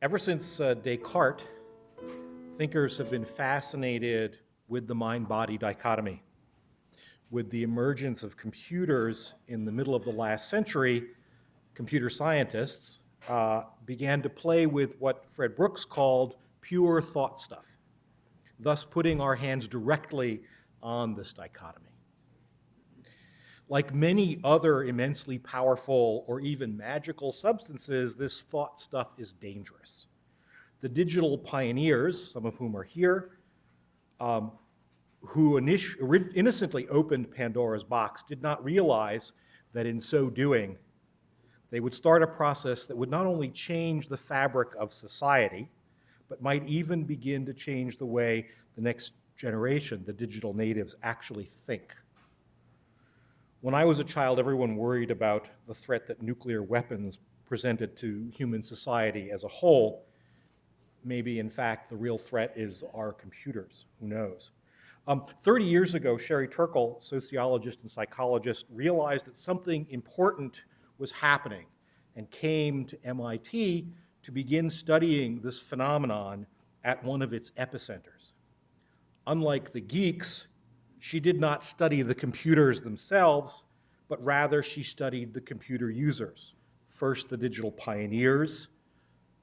Ever since Descartes, thinkers have been fascinated with the mind-body dichotomy. With the emergence of computers in the middle of the last century, computer scientists began to play with what Fred Brooks called pure thought stuff, thus putting our hands directly on this dichotomy. Like many other immensely powerful or even magical substances, this thought stuff is dangerous. The digital pioneers, some of whom are here, who innocently opened Pandora's box, did not realize that in so doing, they would start a process that would not only change the fabric of society, but might even begin to change the way the next generation, the digital natives, actually think. When I was a child, everyone worried about the threat that nuclear weapons presented to human society as a whole. Maybe, in fact, the real threat is our computers. Who knows? 30 years ago, Sherry Turkle, sociologist and psychologist, realized that something important was happening and came to MIT to begin studying this phenomenon at one of its epicenters. Unlike the geeks, she did not study the computers themselves, but rather she studied the computer users, first the digital pioneers,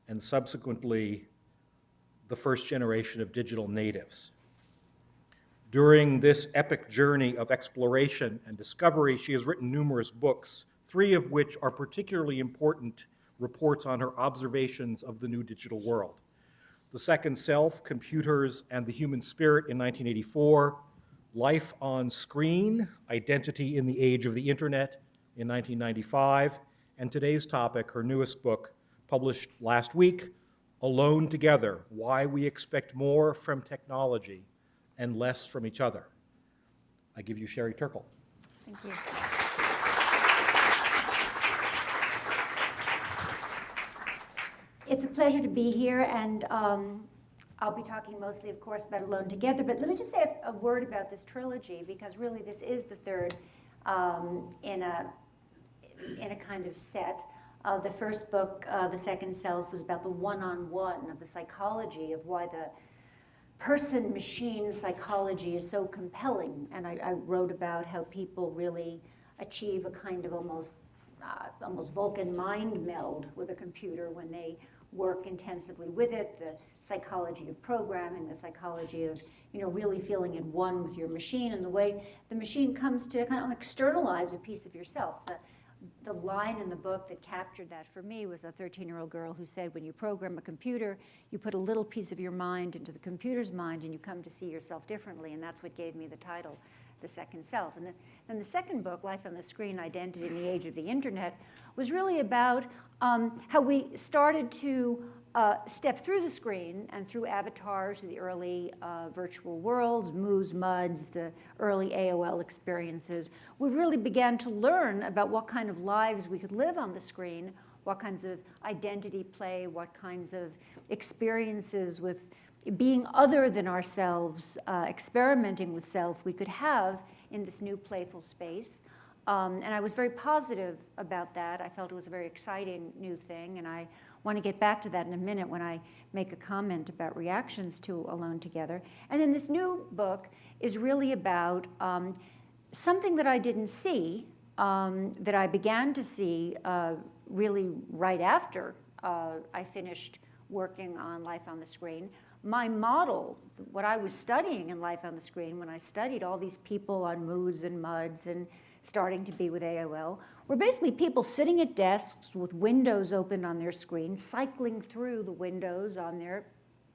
and subsequently the first generation of digital natives. During this epic journey of exploration and discovery, she has written numerous books, 3 of which are particularly important reports on her observations of the new digital world. The Second Self, Computers and the Human Spirit in 1984, Life on Screen, Identity in the Age of the Internet in 1995, and today's topic, her newest book, published last week, Alone Together, Why We Expect More from Technology and Less from Each Other. I give you Sherry Turkle. Thank you. It's a pleasure to be here, and I'll be talking mostly, of course, about Alone Together, but let me just say a word about this trilogy, because really this is the third in a kind of set. The first book, The Second Self, was about the one-on-one of the psychology of why the person-machine psychology is so compelling, and I wrote about how people really achieve a kind of almost Vulcan mind meld with a computer when they work intensively with it, the psychology of programming, the psychology of really feeling at one with your machine, and the way the machine comes to kind of externalize a piece of yourself. The line in the book that captured that for me was a 13-year-old girl who said, when you program a computer, you put a little piece of your mind into the computer's mind and you come to see yourself differently, and that's what gave me the title, The Second Self. And then the second book, Life on the Screen, Identity in the Age of the Internet, was really about how we started to step through the screen and through avatars, the early virtual worlds, Mouz, MUDs, the early AOL experiences. We really began to learn about what kind of lives we could live on the screen, what kinds of identity play, what kinds of experiences with being other than ourselves, experimenting with self we could have in this new playful space. And I was very positive about that. I felt it was a very exciting new thing, and I want to get back to that in a minute when I make a comment about reactions to Alone Together. And then this new book is really about something that I didn't see, that I began to see really right after I finished working on Life on the Screen. My model, what I was studying in Life on the Screen, when I studied all these people on Mouz and MUDs and starting to be with AOL, were basically people sitting at desks with windows open on their screen, cycling through the windows on their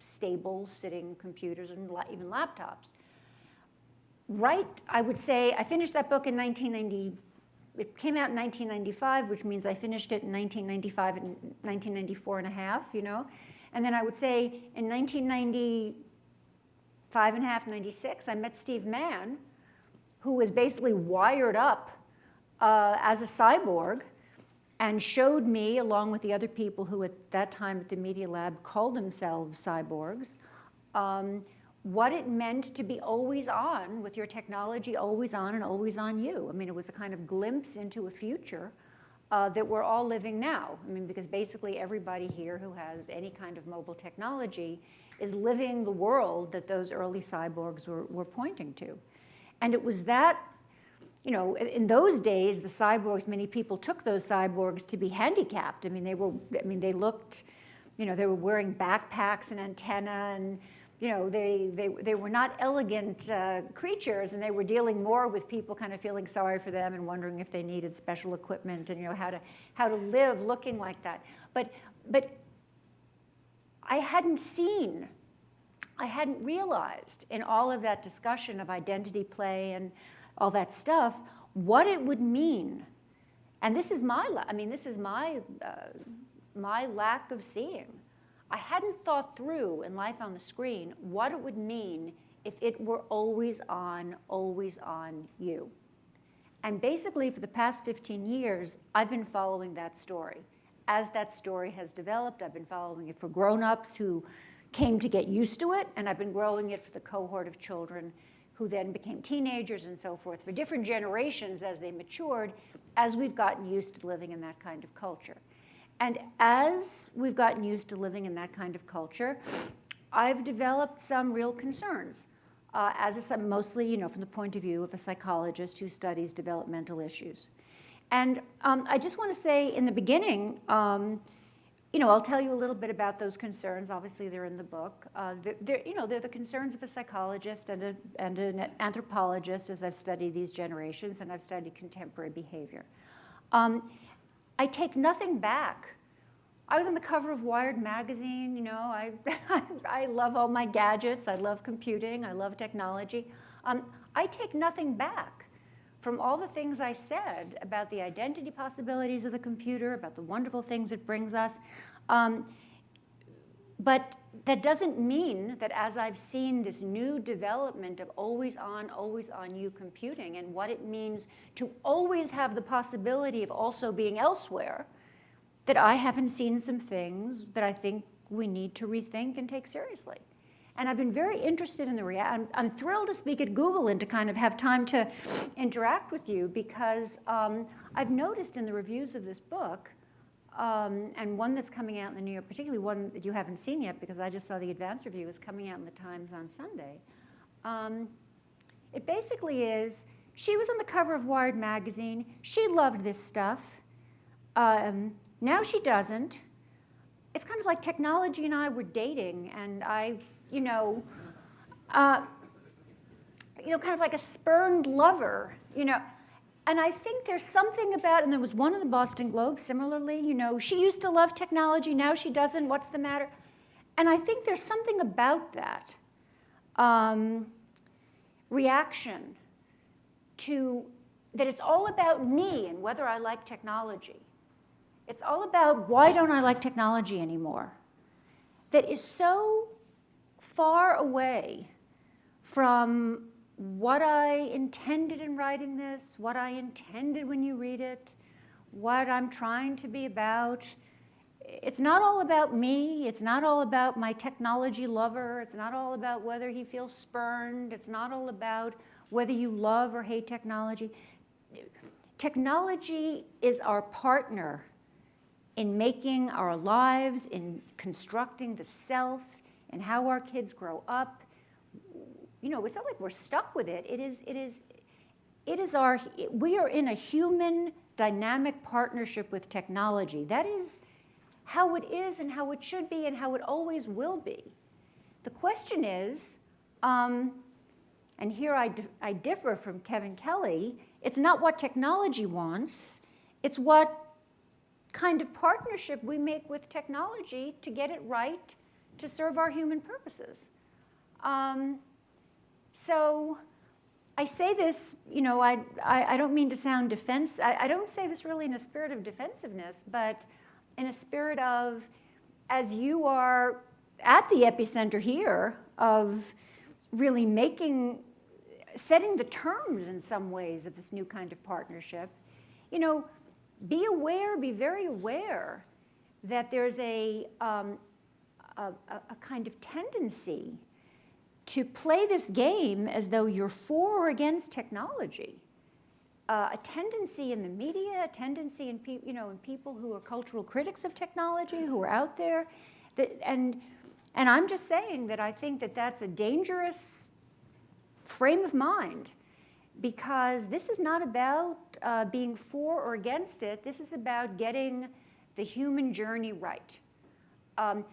stable sitting computers and even laptops. Right, I would say, I finished that book in 1990. It came out in 1995, which means I finished it in 1995 and 1994 and a half, And then I would say in 1995 and a half, 96, I met Steve Mann, who was basically wired up as a cyborg and showed me, along with the other people who at that time at the Media Lab called themselves cyborgs, what it meant to be always on with your technology, always on and always on you. I mean, it was a kind of glimpse into a future that we're all living now. I mean, because basically everybody here who has any kind of mobile technology is living the world that those early cyborgs were pointing to. And it was that, you know, in those days, the cyborgs, many people took those cyborgs to be handicapped. I mean, they looked, you know, they were wearing backpacks and antenna, and, you know, they were not elegant creatures, and they were dealing more with people kind of feeling sorry for them and wondering if they needed special equipment and, you know, how to live looking like that. But I hadn't realized in all of that discussion of identity play and all that stuff what it would mean. And this is my lack of seeing. I hadn't thought through in Life on the Screen what it would mean if it were always on you. And basically for the past 15 years, I've been following that story. As that story has developed, I've been following it for grown-ups who came to get used to it, and I've been growing it for the cohort of children who then became teenagers and so forth, for different generations as they matured, as we've gotten used to living in that kind of culture. And as we've gotten used to living in that kind of culture, I've developed some real concerns, mostly, you know, from the point of view of a psychologist who studies developmental issues. And I just want to say in the beginning, you know, I'll tell you a little bit about those concerns. Obviously, they're in the book. They're the concerns of a psychologist and an anthropologist as I've studied these generations and I've studied contemporary behavior. I take nothing back. I was on the cover of Wired magazine, you know, I love all my gadgets, I love computing, I love technology. I take nothing back from all the things I said about the identity possibilities of the computer, about the wonderful things it brings us. But that doesn't mean that as I've seen this new development of always on you computing and what it means to always have the possibility of also being elsewhere, that I haven't seen some things that I think we need to rethink and take seriously. And I've been very interested in I'm thrilled to speak at Google and to kind of have time to interact with you because I've noticed in the reviews of this book, and one that's coming out in the New York, particularly one that you haven't seen yet because I just saw the advanced review, is coming out in the Times on Sunday. It basically is, she was on the cover of Wired magazine, she loved this stuff, now she doesn't. It's kind of like technology and I were dating, and I, kind of like a spurned lover, And I think there's something about, and there was one in the Boston Globe similarly, she used to love technology, now she doesn't, what's the matter? And I think there's something about that reaction to, that it's all about me and whether I like technology. It's all about why don't I like technology anymore? That is so far away from what I intended in writing this, what I intended when you read it, what I'm trying to be about. It's not all about me. It's not all about my technology lover. It's not all about whether he feels spurned. It's not all about whether you love or hate technology. Technology is our partner in making our lives, in constructing the self, and how our kids grow up. It's not like we're stuck with it. We are in a human dynamic partnership with technology. That is how it is and how it should be and how it always will be. The question is, and here I differ from Kevin Kelly, it's not what technology wants, it's what kind of partnership we make with technology to get it right, to serve our human purposes. So I say this, I don't mean to sound I don't say this really in a spirit of defensiveness, but in a spirit of, as you are at the epicenter here of really setting the terms in some ways of this new kind of partnership, be very aware that there's a kind of tendency to play this game as though you're for or against technology. a tendency in the media, a tendency in in people who are cultural critics of technology, who are out there, and I'm just saying that I think that that's a dangerous frame of mind, because this is not about being for or against it. This is about getting the human journey right.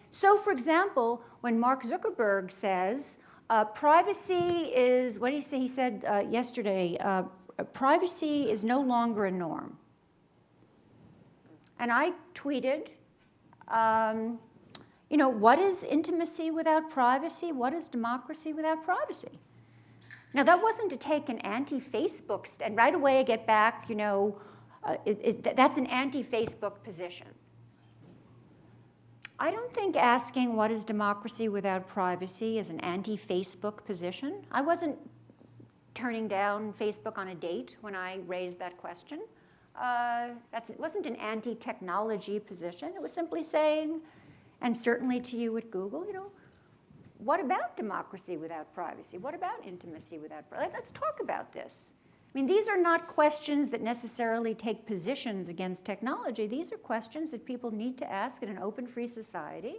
So, for example, when Mark Zuckerberg says privacy is, what did he say? He said yesterday, privacy is no longer a norm. And I tweeted, what is intimacy without privacy? What is democracy without privacy? Now, that wasn't to take an anti-Facebook and right away I get back, that's an anti-Facebook position. I don't think asking what is democracy without privacy is an anti-Facebook position. I wasn't turning down Facebook on a date when I raised that question. It wasn't an anti-technology position. It was simply saying, and certainly to you at Google, what about democracy without privacy? What about intimacy without privacy? Let's talk about this. I mean, these are not questions that necessarily take positions against technology. These are questions that people need to ask in an open, free society,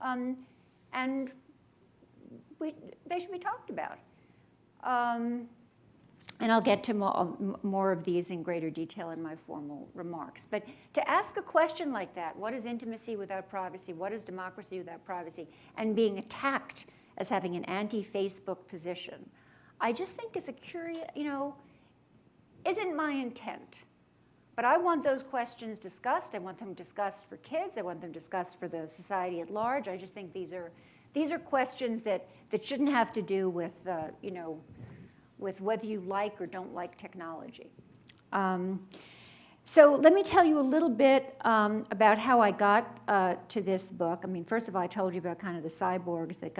and they should be talked about. And I'll get to more of these in greater detail in my formal remarks. But to ask a question like that, what is intimacy without privacy? What is democracy without privacy? And being attacked as having an anti-Facebook position, I just think is a curious, isn't my intent. But I want those questions discussed. I want them discussed for kids. I want them discussed for the society at large. I just think these are questions that shouldn't have to do with, with whether you like or don't like technology. So let me tell you a little bit about how I got to this book. I mean, first of all, I told you about kind of the cyborgs that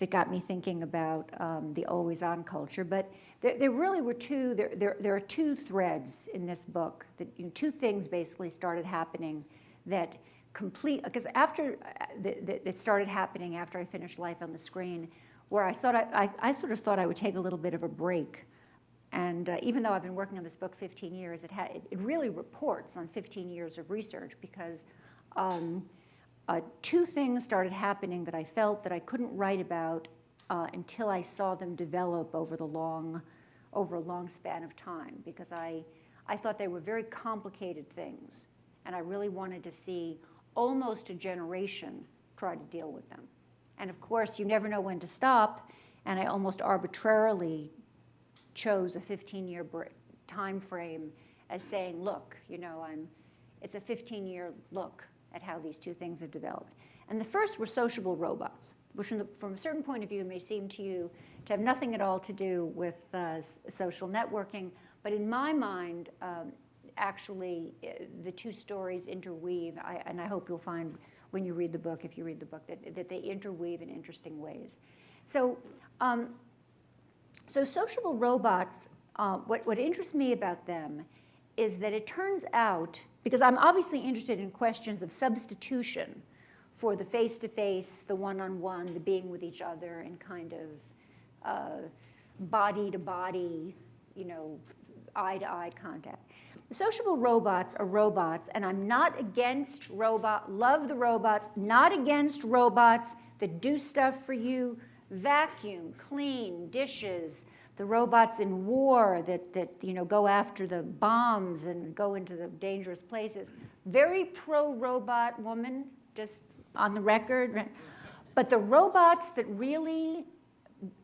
got me thinking about the always-on culture. But there really were there are two threads in this book. That two things basically started happening that because after that started happening after I finished Life on the Screen, where I sort of thought I would take a little bit of a break. And even though I've been working on this book 15 years, it really reports on 15 years of research, because two things started happening that I felt that I couldn't write about until I saw them develop over a long span of time, because I thought they were very complicated things, and I really wanted to see almost a generation try to deal with them. And of course, you never know when to stop, and I almost arbitrarily chose a 15-year time frame as saying, look, it's a 15-year look at how these two things have developed. And the first were sociable robots, which from a certain point of view may seem to you to have nothing at all to do with social networking, but in my mind, actually, the two stories interweave, and I hope you'll find when you read the book, if you read the book, that they interweave in interesting ways. So, sociable robots, what interests me about them is that it turns out, because I'm obviously interested in questions of substitution for the face-to-face, the one-on-one, the being with each other, and kind of body-to-body, eye-to-eye contact. The sociable robots are robots, and I'm not against love the robots, not against robots that do stuff for you, vacuum, clean, dishes, the robots in war that go after the bombs and go into the dangerous places. Very pro-robot woman, just on the record. But the robots that really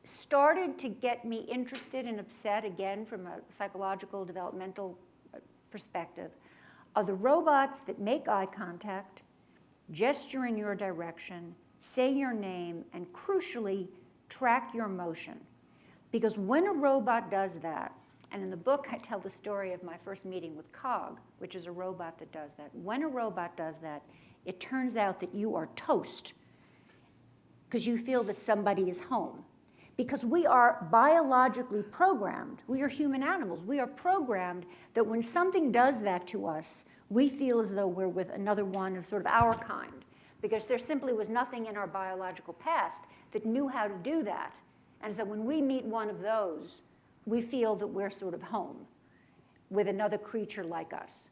started to get me interested and upset, again, from a psychological, developmental perspective, are the robots that make eye contact, gesture in your direction, say your name, and crucially, track your motion. Because when a robot does that, and in the book I tell the story of my first meeting with Cog, which is a robot that does that. When a robot does that, it turns out that you are toast, because you feel that somebody is home. Because we are biologically programmed. We are human animals. We are programmed that when something does that to us, we feel as though we're with another one of sort of our kind, because there simply was nothing in our biological past that knew how to do that. And so when we meet one of those, we feel that we're sort of home. with another creature like us.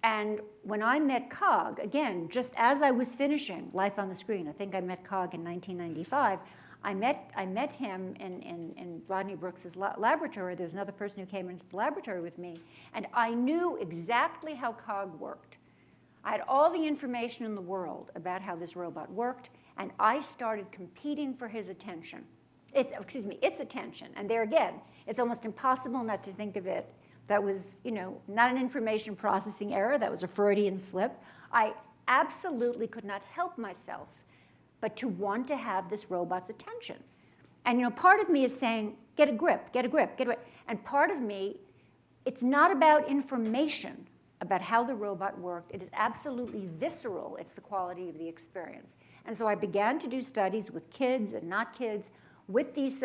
And when I met Cog, again, just as I was finishing Life on the Screen, I think I met Cog in 1995, I met him in Rodney Brooks's laboratory. There was another person who came into the laboratory with me, and I knew exactly how Cog worked. I had all the information in the world about how this robot worked, and I started competing for his attention. Its attention. And there again, it's almost impossible not to think of it. That was, not an information processing error. That was a Freudian slip. I absolutely could not help myself but to want to have this robot's attention. And, part of me is saying, get a grip, get a grip, get a grip. And part of me, it's not about information about how the robot worked. It is absolutely visceral. It's the quality of the experience. And so I began to do studies with kids and not kids with these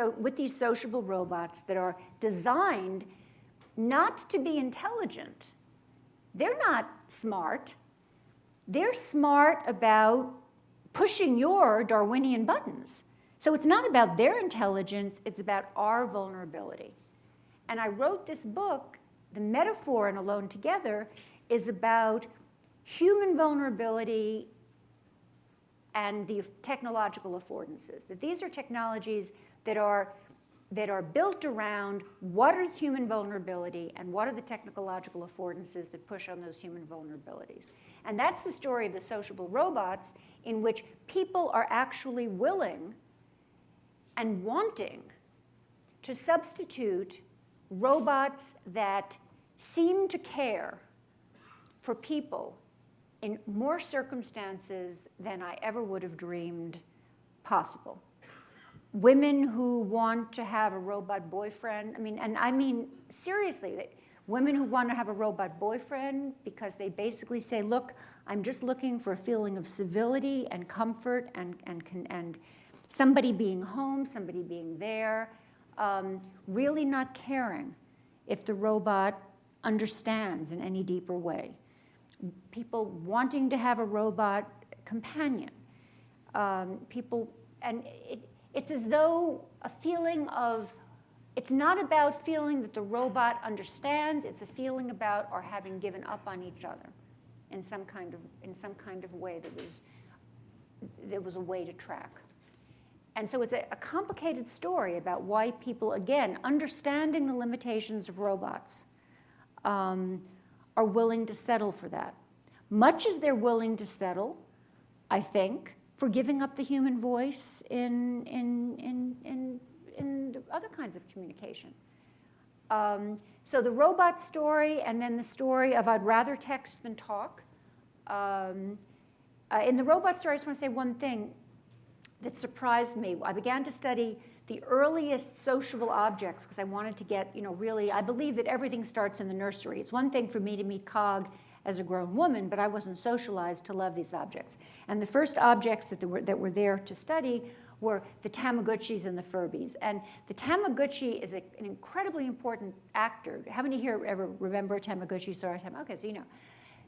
sociable robots that are designed not to be intelligent. They're not smart. They're smart about pushing your Darwinian buttons. So it's not about their intelligence, it's about our vulnerability. And I wrote this book, the metaphor in Alone Together is about human vulnerability and the technological affordances. That these are technologies that are built around what is human vulnerability and what are the technological affordances that push on those human vulnerabilities. And that's the story of the sociable robots, in which people are actually willing and wanting to substitute robots that seem to care for people in more circumstances than I ever would have dreamed possible. Women who want to have a robot boyfriend, I mean seriously, women who want to have a robot boyfriend because they basically say, look, I'm just looking for a feeling of civility and comfort and somebody being home, somebody being there, really not caring if the robot understands in any deeper way. People wanting to have a robot companion. It's as though a feeling of, it's not about feeling that the robot understands, it's a feeling about our having given up on each other in some kind of way that was a way to track. And so it's a complicated story about why people, again, understanding the limitations of robots, are willing to settle for that. Much as they're willing to settle, I think, for giving up the human voice in other kinds of communication. So the robot story, and then the story of I'd rather text than talk. In the robot story, I just want to say one thing that surprised me. I began to study the earliest sociable objects because I wanted to get, really, I believe that everything starts in the nursery. It's one thing for me to meet Cog as a grown woman, but I wasn't socialized to love these objects. And the first objects that were there to study were the Tamagotchis and the Furbies. And the Tamagotchi is an incredibly important actor. How many here ever remember a Tamagotchi? Sorry, okay, so you know.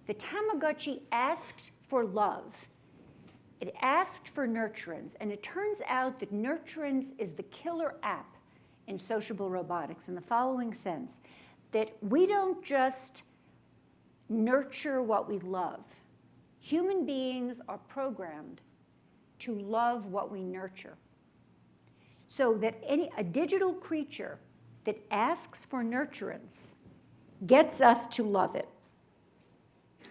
The Tamagotchi asked for love. It asked for nurturance, and it turns out that nurturance is the killer app in sociable robotics in the following sense, that we don't just nurture what we love. Human beings are programmed to love what we nurture. So that a digital creature that asks for nurturance gets us to love it.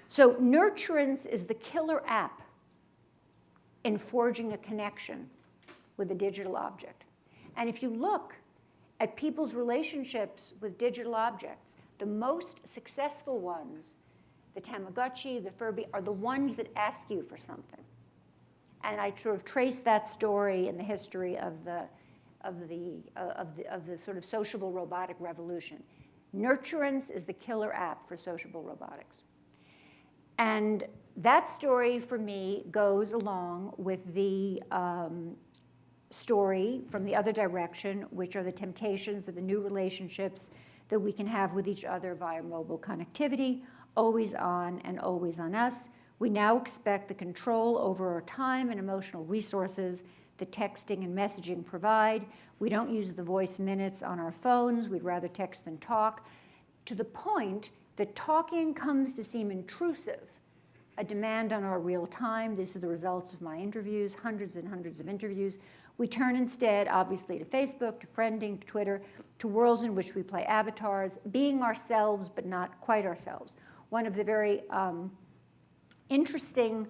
So nurturance is the killer app in forging a connection with a digital object. And if you look at people's relationships with digital objects, the most successful ones, the Tamagotchi, the Furby, are the ones that ask you for something. And I sort of trace that story in the history of the sort of sociable robotic revolution. Nurturance is the killer app for sociable robotics. And that story, for me, goes along with the story from the other direction, which are the temptations of the new relationships that we can have with each other via mobile connectivity, always on and always on us. We now expect the control over our time and emotional resources that texting and messaging provide. We don't use the voice minutes on our phones. We'd rather text than talk. to the point that talking comes to seem intrusive, a demand on our real time. These are the results of my interviews, hundreds and hundreds of interviews. We turn instead, obviously, to Facebook, to friending, to Twitter, to worlds in which we play avatars, being ourselves but not quite ourselves. One of the very interesting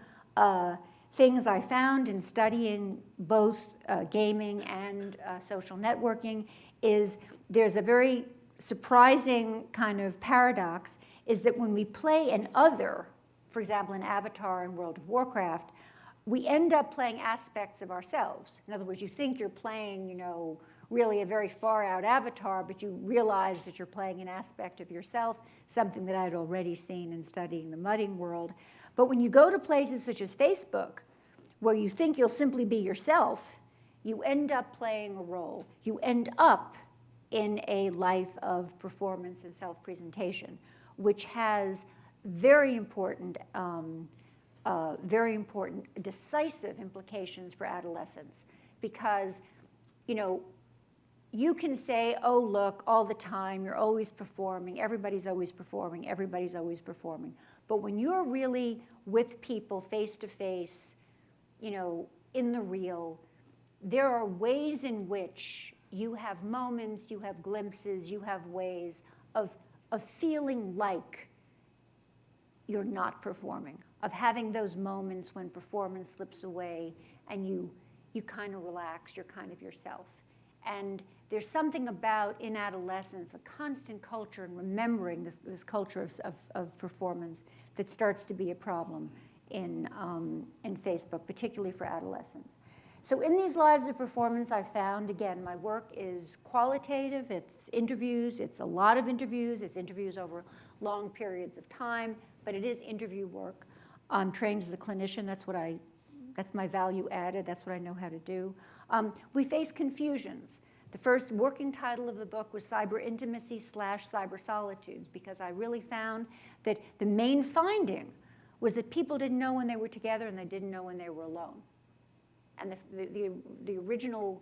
things I found in studying both gaming and social networking is there's a very surprising kind of paradox, is that when we play an other, for example, an avatar in World of Warcraft, we end up playing aspects of ourselves. In other words, you think you're playing, you know, really a very far out avatar, but you realize that you're playing an aspect of yourself, something that I'd already seen in studying the mudding world. But when you go to places such as Facebook, where you think you'll simply be yourself, you end up playing a role. You end up in a life of performance and self-presentation, which has very important, decisive implications for adolescents. Because, you know, you can say, oh, look, all the time, you're always performing, everybody's always performing, everybody's always performing. But when you're really with people face to face, you know, in the real, there are ways in which you have moments, you have glimpses, you have ways of feeling like you're not performing, of having those moments when performance slips away and you kind of relax, you're kind of yourself. And there's something about, in adolescence, a constant culture and remembering this culture of performance that starts to be a problem in Facebook, particularly for adolescents. So in these lives of performance, I found, again, my work is qualitative, it's interviews, it's a lot of interviews, it's interviews over long periods of time, but it is interview work. I'm trained as a clinician, that's my value added, that's what I know how to do. We face confusions. The first working title of the book was Cyber Intimacy / Cyber Solitudes, because I really found that the main finding was that people didn't know when they were together and they didn't know when they were alone. And the original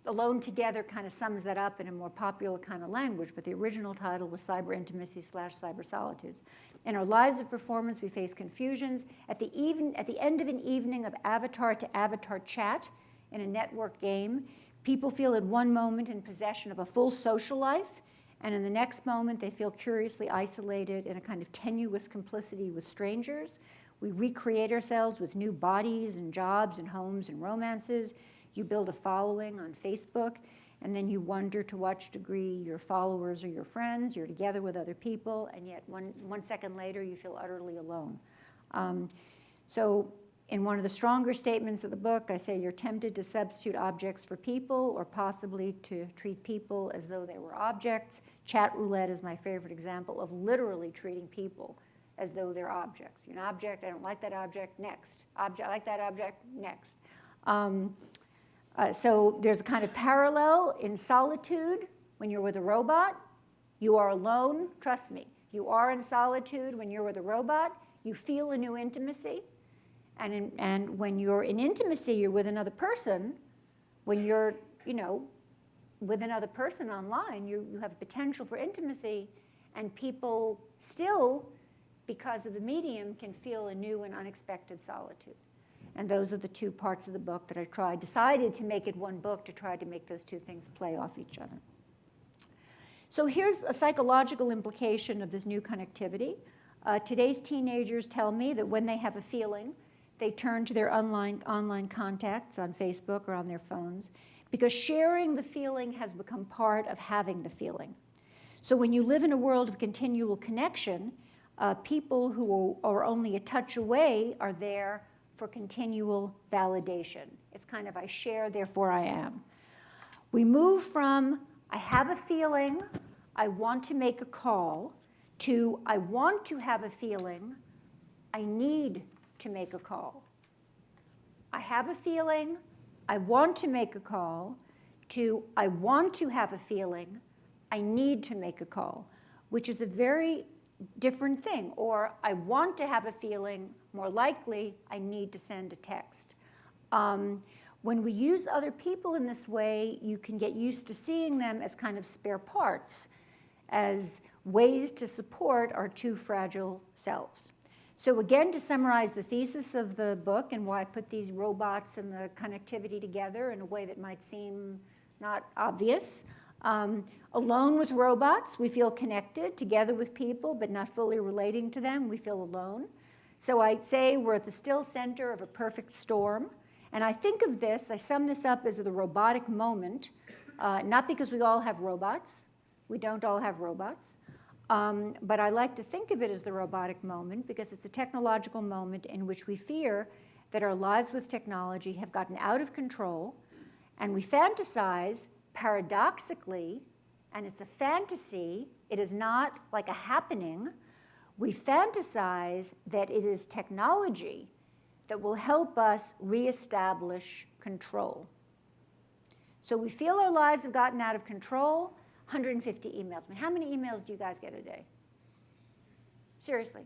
Alone Together kind of sums that up in a more popular kind of language, but the original title was Cyber Intimacy / Cyber Solitudes. In our lives of performance, we face confusions. At the end of an evening of avatar to avatar chat in a network game, people feel at one moment in possession of a full social life, and in the next moment they feel curiously isolated in a kind of tenuous complicity with strangers. We recreate ourselves with new bodies and jobs and homes and romances. You build a following on Facebook, and then you wonder to what degree your followers are your friends. You're together with other people, and yet one second later you feel utterly alone. So in one of the stronger statements of the book, I say you're tempted to substitute objects for people, or possibly to treat people as though they were objects. Chat roulette is my favorite example of literally treating people as though they're objects. You're an object, I don't like that object, next. Object, I like that object, next. So there's a kind of parallel in solitude. When you're with a robot, you are alone, trust me. You are in solitude when you're with a robot. You feel a new intimacy. And when you're in intimacy, you're with another person. When you're, you know, with another person online, you have potential for intimacy, and people still, because of the medium, can feel a new and unexpected solitude. And those are the two parts of the book that I decided to make it one book to try to make those two things play off each other. So here's a psychological implication of this new connectivity. Today's teenagers tell me that when they have a feeling, they turn to their online contacts on Facebook or on their phones, because sharing the feeling has become part of having the feeling. So when you live in a world of continual connection, people who are only a touch away are there for continual validation. It's kind of I share, therefore I am. We move from I have a feeling, I want to make a call, to I want to have a feeling, I need to make a call. I have a feeling, I want to make a call, to I want to have a feeling, I need to make a call, which is a very different thing. Or I want to have a feeling, more likely, I need to send a text. When we use other people in this way, you can get used to seeing them as kind of spare parts, as ways to support our two fragile selves. So again, to summarize the thesis of the book and why I put these robots and the connectivity together in a way that might seem not obvious. Alone with robots, we feel connected, together with people, but not fully relating to them, we feel alone. So I say we're at the still center of a perfect storm. And I think of this, I sum this up as the robotic moment, not because we all have robots. We don't all have robots. But I like to think of it as the robotic moment because it's a technological moment in which we fear that our lives with technology have gotten out of control, and we fantasize, paradoxically, and it's a fantasy, it is not like a happening, we fantasize that it is technology that will help us reestablish control. So we feel our lives have gotten out of control. 150 emails. I mean, how many emails do you guys get a day? Seriously.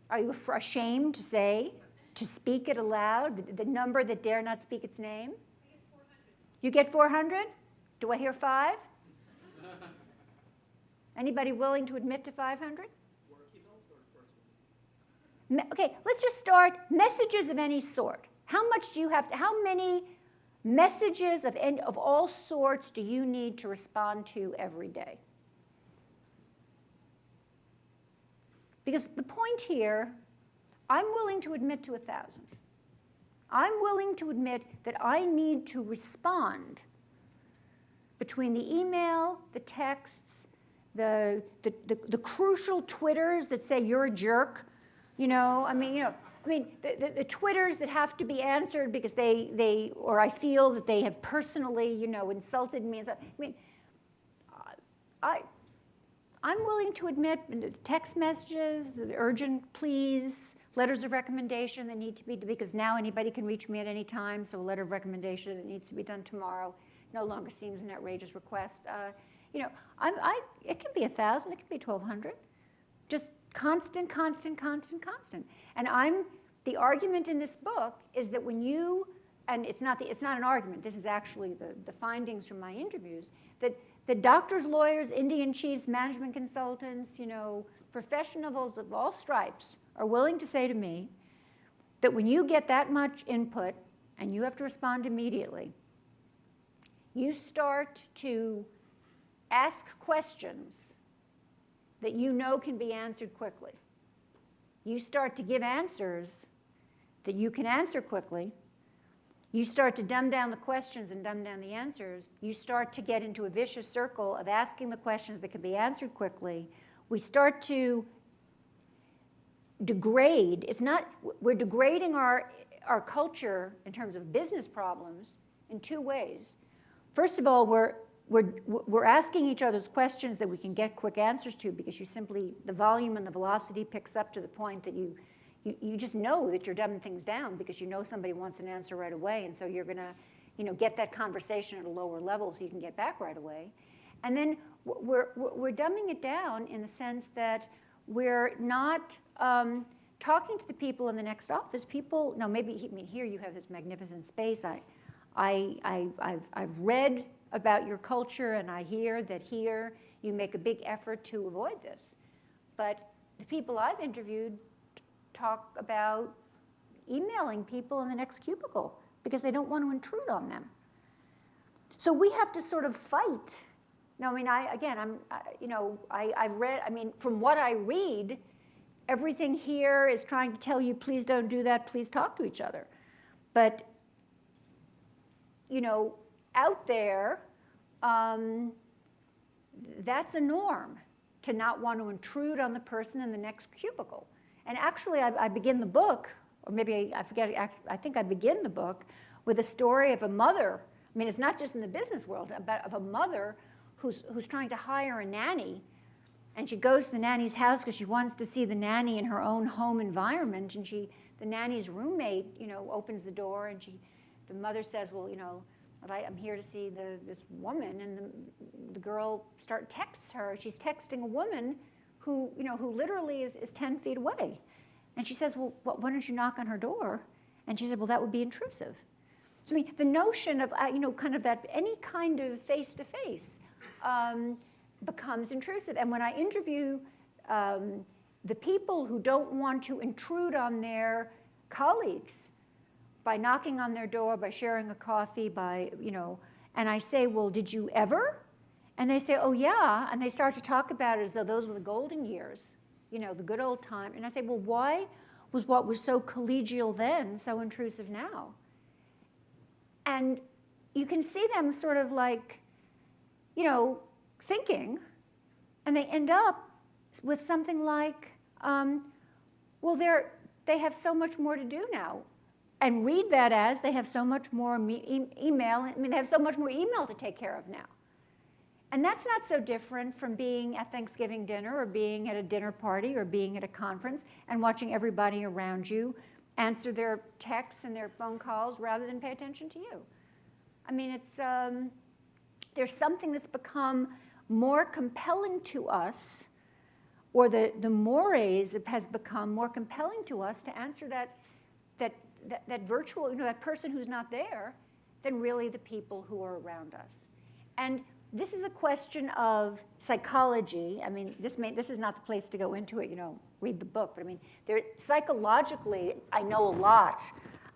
Are you ashamed to say, to speak it aloud, the number that dare not speak its name? You get 400? Do I hear 5? Anybody willing to admit to 500? Okay, let's just start. Messages of any sort. How much do you have to, how many messages of all sorts do you need to respond to every day? Because the point here, I'm willing to admit to 1,000. I'm willing to admit that I need to respond between the email, the texts, the crucial Twitters that say you're a jerk. The Twitters that have to be answered because or I feel that they have personally, insulted me. I'm willing to admit text messages, the urgent pleas, letters of recommendation that need to be, because now anybody can reach me at any time, so a letter of recommendation that needs to be done tomorrow no longer seems an outrageous request. It can be 1,000, it can be 1,200. Just constant. And the argument in this book is that when you, and it's not an argument, this is actually the findings from my interviews, that the doctors, lawyers, Indian chiefs, management consultants, professionals of all stripes are willing to say to me that when you get that much input and you have to respond immediately, you start to ask questions that can be answered quickly. You start to give answers that you can answer quickly. You start to dumb down the questions and dumb down the answers. You start to get into a vicious circle of asking the questions that can be answered quickly. We start to degrade. We're degrading our culture in terms of business problems in two ways. First of all, we're asking each other's questions that we can get quick answers to because the volume and the velocity picks up to the point that you just know that you're dumbing things down because somebody wants an answer right away, and so you're going to get that conversation at a lower level so you can get back right away. And then we're dumbing it down in the sense that we're not talking to the people in the next office. Here you have this magnificent space. I've read about your culture, and I hear that here you make a big effort to avoid this. But the people I've interviewed talk about emailing people in the next cubicle because they don't want to intrude on them. So we have to sort of fight. I've read, from what I read, everything here is trying to tell you, please don't do that, please talk to each other. But, out there, that's a norm, to not want to intrude on the person in the next cubicle. And actually, I begin the book, or maybe I forget, I think I begin the book with a story of a mother. It's not just in the business world, but of a mother who's trying to hire a nanny. And she goes to the nanny's house because she wants to see the nanny in her own home environment. And the nanny's roommate, opens the door, and the mother says, well, I'm here to see this woman. And the girl texts her. She's texting a woman who literally is 10 feet away. And she says, well, why don't you knock on her door? And she said, well, that would be intrusive. So the notion of, kind of that any kind of face-to-face, becomes intrusive. And when I interview the people who don't want to intrude on their colleagues by knocking on their door, by sharing a coffee, by, and I say, well, did you ever? And they say, oh, yeah. And they start to talk about it as though those were the golden years, the good old time. And I say, well, why was what was so collegial then so intrusive now? And you can see them sort of like, thinking, and they end up with something like, well, they have so much more to do now. And read that as they have so much more email. They have so much more email to take care of now. And that's not so different from being at Thanksgiving dinner or being at a dinner party or being at a conference and watching everybody around you answer their texts and their phone calls rather than pay attention to you. I mean, it's, there's something that's become more compelling to us, or the mores has become more compelling to us to answer that virtual, that person who's not there, than really the people who are around us. And this is a question of psychology. I mean, this is not the place to go into it, read the book. But I mean, psychologically, I know a lot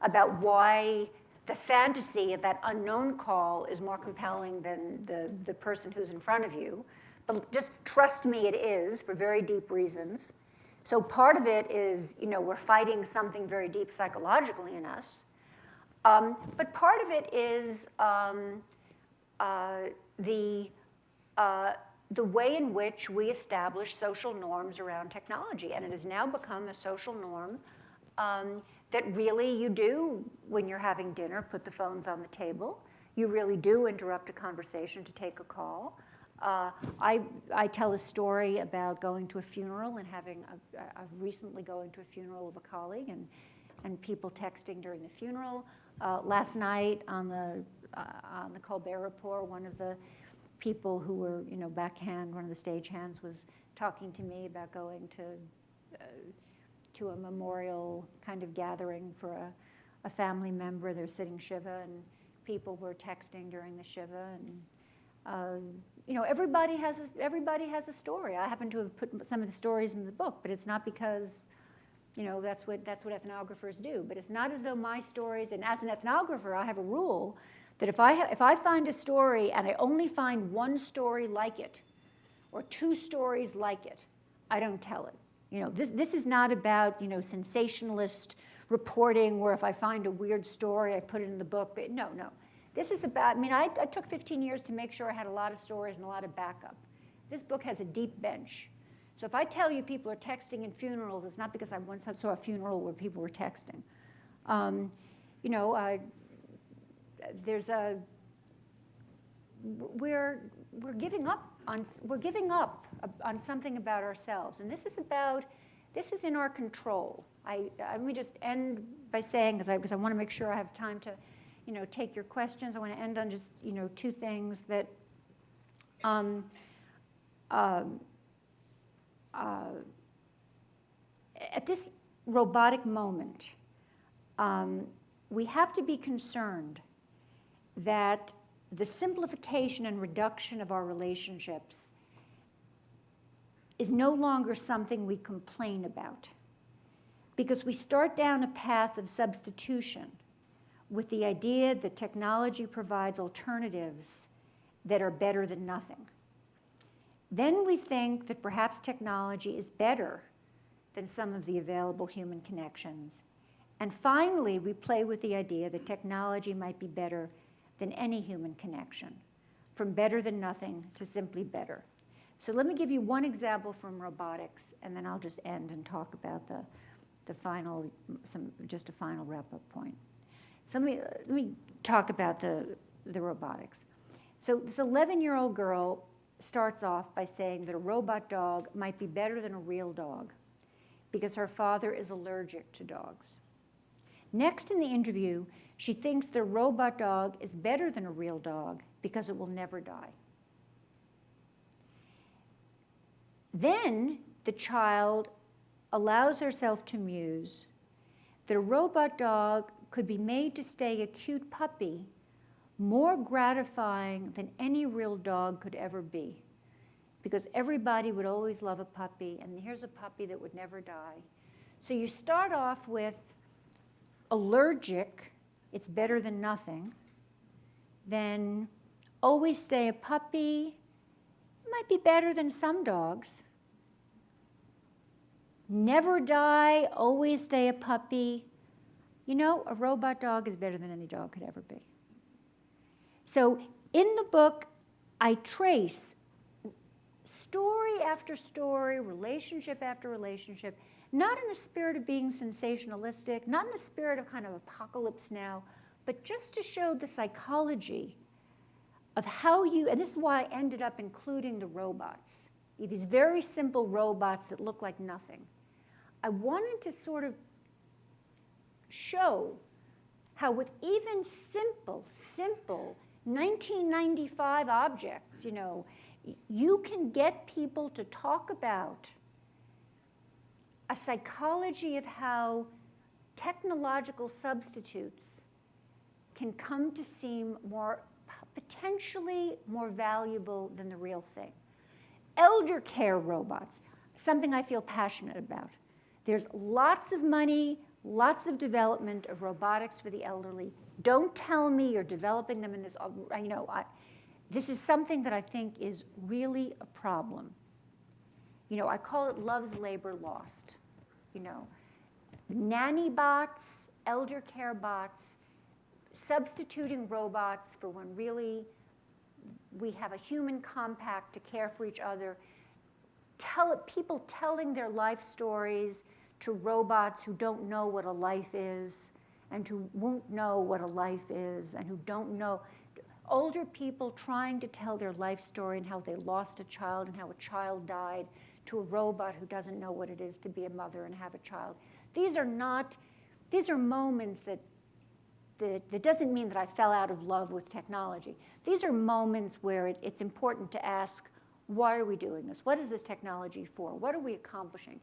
about why the fantasy of that unknown call is more compelling than the person who's in front of you. But just trust me, it is, for very deep reasons. So part of it is, we're fighting something very deep psychologically in us. But part of it is the way in which we establish social norms around technology. And it has now become a social norm that really you do, when you're having dinner, put the phones on the table. You really do interrupt a conversation to take a call. I tell a story about going to a funeral and recently going to a funeral of a colleague and people texting during the funeral. Last night on the Colbert Report, one of the people who were, backhand, one of the stagehands was talking to me about going to a memorial kind of gathering for a family member. They're sitting Shiva, and people were texting during the Shiva, and everybody has a story. I happen to have put some of the stories in the book, but it's not because that's what ethnographers do. But it's not as though my stories, and as an ethnographer, I have a rule that if I find a story and I only find one story like it, or two stories like it, I don't tell it. This is not about sensationalist reporting where if I find a weird story, I put it in the book. But no. This is about, I took 15 years to make sure I had a lot of stories and a lot of backup. This book has a deep bench. So if I tell you people are texting in funerals, it's not because I once saw a funeral where people were texting. We're giving up on something about ourselves, and this is in our control. Let me just end by saying, because I want to make sure I have time to, take your questions. I want to end on just, two things that at this robotic moment, we have to be concerned that the simplification and reduction of our relationships is no longer something we complain about, because we start down a path of substitution with the idea that technology provides alternatives that are better than nothing. Then we think that perhaps technology is better than some of the available human connections. And finally, we play with the idea that technology might be better than any human connection, from better than nothing to simply better. So let me give you one example from robotics, and then I'll just end and talk about just a final wrap-up point. So let me talk about the robotics. So this 11-year-old girl starts off by saying that a robot dog might be better than a real dog because her father is allergic to dogs. Next in the interview, she thinks the robot dog is better than a real dog because it will never die. Then the child allows herself to muse that a robot dog could be made to stay a cute puppy more gratifying than any real dog could ever be, because everybody would always love a puppy, and here's a puppy that would never die. So you start off with allergic, it's better than nothing. Then always stay a puppy, might be better than some dogs. Never die, always stay a puppy. You know, a robot dog is better than any dog could ever be. So in the book, I trace story after story, relationship after relationship, not in a spirit of being sensationalistic, not in a spirit of kind of apocalypse now, but just to show the psychology of how you, and this is why I ended up including the robots, these very simple robots that look like nothing. I wanted to sort of show how with even simple 1995 objects, you know, you can get people to talk about a psychology of how technological substitutes can come to seem potentially more valuable than the real thing. Elder care robots, something I feel passionate about. There's lots of money, lots of development of robotics for the elderly. Don't tell me you're developing them in this, you know, this is something that I think is really a problem. You know, I call it love's labor lost. You know, nanny bots, elder care bots, substituting robots for when really we have a human compact to care for each other. People telling their life stories to robots who don't know what a life is and who won't know what a life is and who don't know. Older people trying to tell their life story and how they lost a child and how a child died to a robot who doesn't know what it is to be a mother and have a child. These are moments that doesn't mean that I fell out of love with technology. These are moments where it's important to ask, why are we doing this? What is this technology for? What are we accomplishing?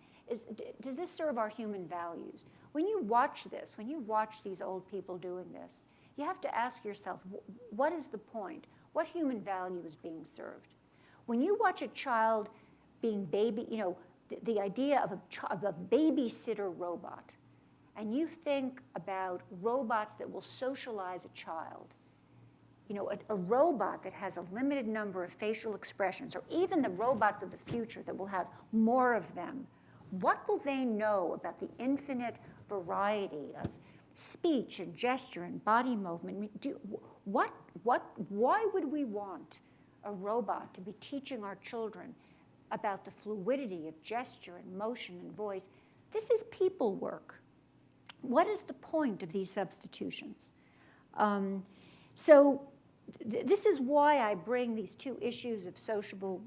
Does this serve our human values? When you watch this, when you watch these old people doing this, you have to ask yourself, what is the point? What human value is being served? When you watch a child being you know, the idea of a babysitter robot, and you think about robots that will socialize a child, you know, a robot that has a limited number of facial expressions, or even the robots of the future that will have more of them, what will they know about the infinite variety of speech and gesture and body movement? Why would we want a robot to be teaching our children about the fluidity of gesture and motion and voice? This is people work. What is the point of these substitutions? This is why I bring these two issues of sociable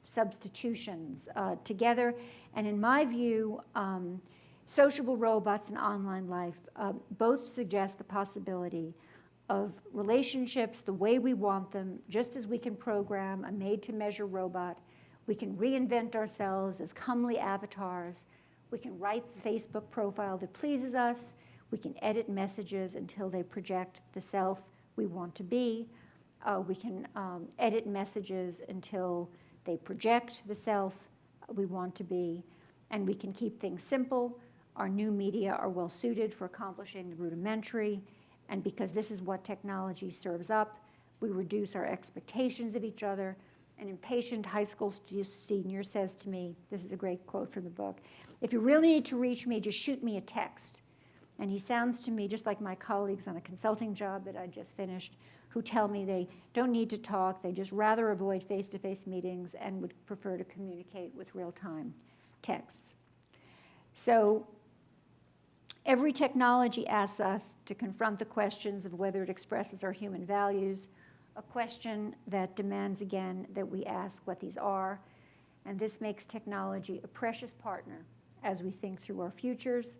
substitutions together. And in my view, Sociable Robots and Online Life both suggest the possibility of relationships the way we want them, just as we can program a made-to-measure robot. We can reinvent ourselves as comely avatars. We can write the Facebook profile that pleases us. We can edit messages until they project the self we want to be. We can edit messages until they project the self we want to be. And we can keep things simple. Our new media are well suited for accomplishing the rudimentary. And because this is what technology serves up, we reduce our expectations of each other. An impatient high school senior says to me, this is a great quote from the book, "If you really need to reach me, just shoot me a text." And he sounds to me just like my colleagues on a consulting job that I just finished, who tell me they don't need to talk, they just rather avoid face-to-face meetings and would prefer to communicate with real-time texts. So every technology asks us to confront the questions of whether it expresses our human values, a question that demands again that we ask what these are, and this makes technology a precious partner as we think through our futures.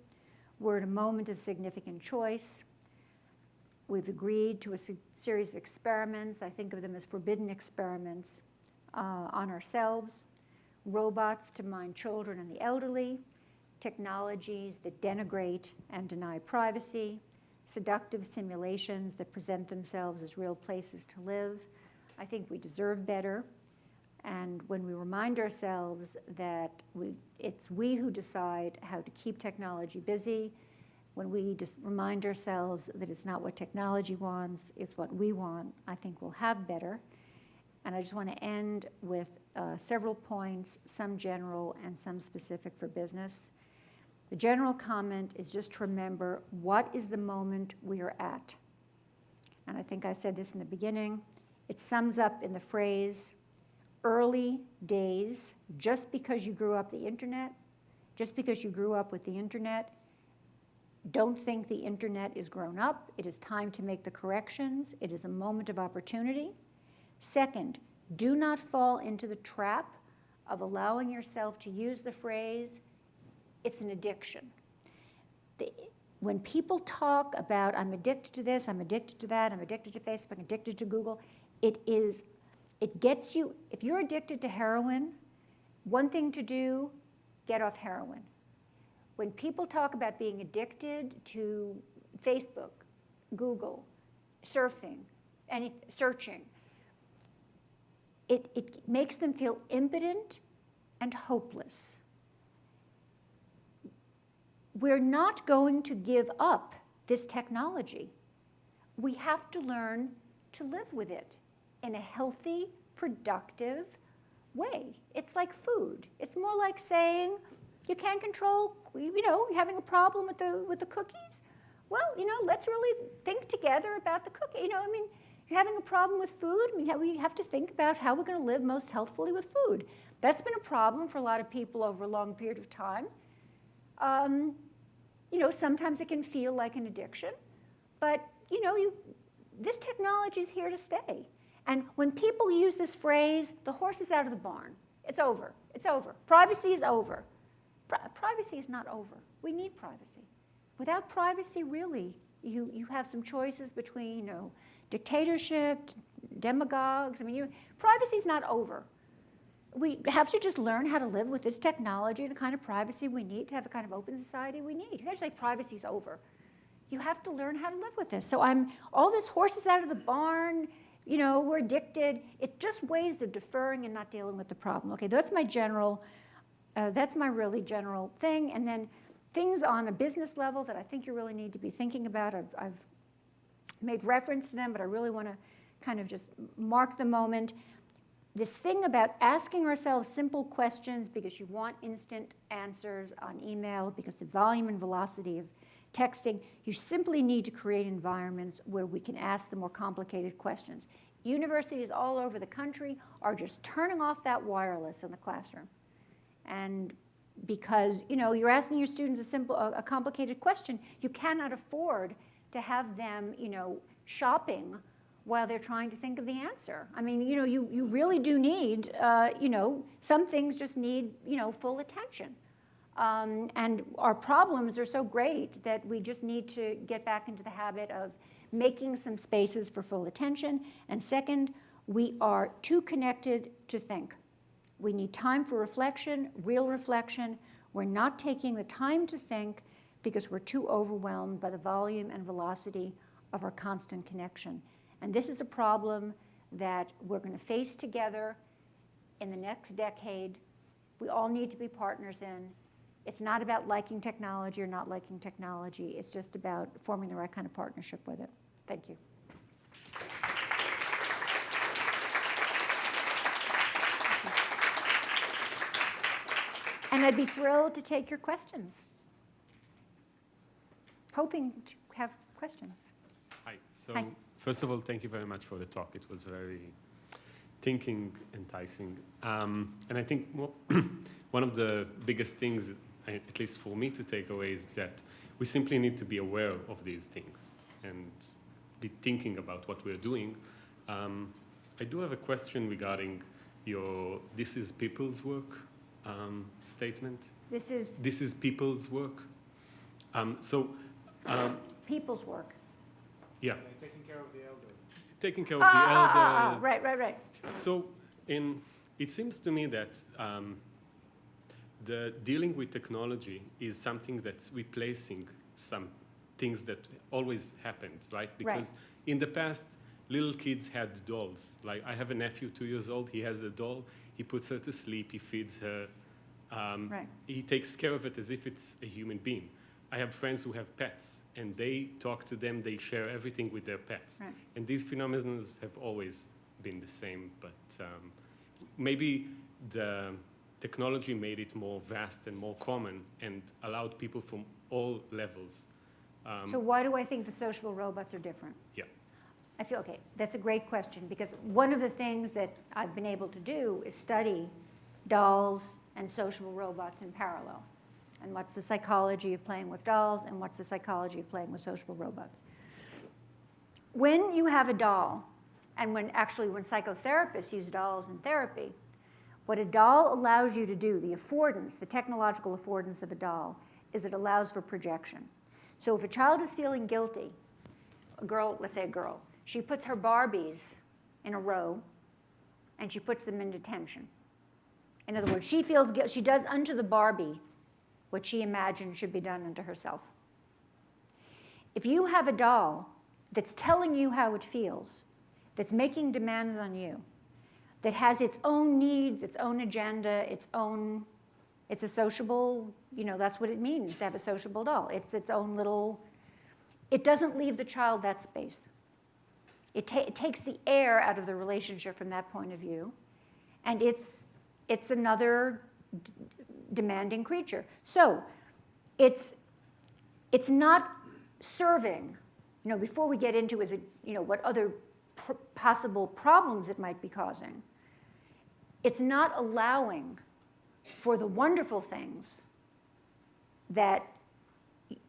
We're at a moment of significant choice. We've agreed to a series of experiments. I think of them as forbidden experiments on ourselves. Robots to mind children and the elderly, technologies that denigrate and deny privacy, seductive simulations that present themselves as real places to live. I think we deserve better. And when we remind ourselves that it's we who decide how to keep technology busy, when we just remind ourselves that it's not what technology wants, it's what we want, I think we'll have better. And I just want to end with several points, some general and some specific for business. The general comment is just to remember what is the moment we are at. And I think I said this in the beginning. It sums up in the phrase, early days. Just because you grew up with the internet, don't think the internet is grown up. It is time to make the corrections. It is a moment of opportunity. Second, do not fall into the trap of allowing yourself to use the phrase, it's an addiction. When people talk about, I'm addicted to this, I'm addicted to that, I'm addicted to Facebook, I'm addicted to Google, it gets you, if you're addicted to heroin, one thing to do, get off heroin. When people talk about being addicted to Facebook, Google, surfing, searching, it makes them feel impotent and hopeless. We're not going to give up this technology. We have to learn to live with it in a healthy, productive way. It's like food. It's more like saying, you can't control, you're having a problem with the cookies. Well, let's really think together about the cookie. You're having a problem with food. We have to think about how we're going to live most healthfully with food. That's been a problem for a lot of people over a long period of time. Sometimes it can feel like an addiction, but this technology is here to stay. And when people use this phrase, the horse is out of the barn. It's over. It's over. Privacy is over. Privacy is not over. We need privacy. Without privacy, really, you have some choices between, dictatorship, demagogues. Privacy is not over. We have to just learn how to live with this technology and the kind of privacy we need to have the kind of open society we need. You can't just say privacy is over. You have to learn how to live with this. So all this horses out of the barn, we're addicted. It's just ways of deferring and not dealing with the problem. Okay, that's my really general thing. And then things on a business level that I think you really need to be thinking about. I've made reference to them, but I really want to kind of just mark the moment. This thing about asking ourselves simple questions because you want instant answers on email, because the volume and velocity of texting, you simply need to create environments where we can ask the more complicated questions. Universities all over the country are just turning off that wireless in the classroom. And because you're asking your students a complicated question, you cannot afford to have them shopping while they're trying to think of the answer. You really do need, some things just need, full attention. And our problems are so great that we just need to get back into the habit of making some spaces for full attention. And second, we are too connected to think. We need time for reflection, real reflection. We're not taking the time to think because we're too overwhelmed by the volume and velocity of our constant connection. And this is a problem that we're going to face together in the next decade. We all need to be partners in. It's not about liking technology or not liking technology. It's just about forming the right kind of partnership with it. Thank you. And I'd be thrilled to take your questions. Hoping to have questions. Hi. Hi. First of all, thank you very much for the talk. It was very thinking, enticing. And I think one of the biggest things, at least for me to take away, is that we simply need to be aware of these things and be thinking about what we're doing. I do have a question regarding your "this is people's work" statement. This is people's work. people's work. Yeah. Taking care of the elderly. Taking care of the elder. Right. So it seems to me that the dealing with technology is something that's replacing some things that always happened, right? Because in the past, little kids had dolls. Like, I have a nephew, 2 years old. He has a doll. He puts her to sleep. He feeds her. Right. He takes care of it as if it's a human being. I have friends who have pets, and they talk to them. They share everything with their pets. Right. And these phenomena have always been the same, but maybe the technology made it more vast and more common and allowed people from all levels. So why do I think the sociable robots are different? Yeah. I feel, okay, that's a great question, because one of the things that I've been able to do is study dolls and sociable robots in parallel. And what's the psychology of playing with dolls, and what's the psychology of playing with sociable robots. When you have a doll, and when psychotherapists use dolls in therapy, what a doll allows you to do, the affordance, the technological affordance of a doll, is it allows for projection. So if a child is feeling guilty, a girl, let's say a girl, she puts her Barbies in a row, and she puts them in detention. In other words, she feels guilt. She does unto the Barbie what she imagined should be done unto herself. If you have a doll that's telling you how it feels, that's making demands on you, that has its own needs, its own agenda, it's a sociable, that's what it means to have a sociable doll. It's its own little, it doesn't leave the child that space. It takes the air out of the relationship from that point of view, and it's another demanding creature. So it's not serving, before we get into what other possible problems it might be causing. It's not allowing for the wonderful things that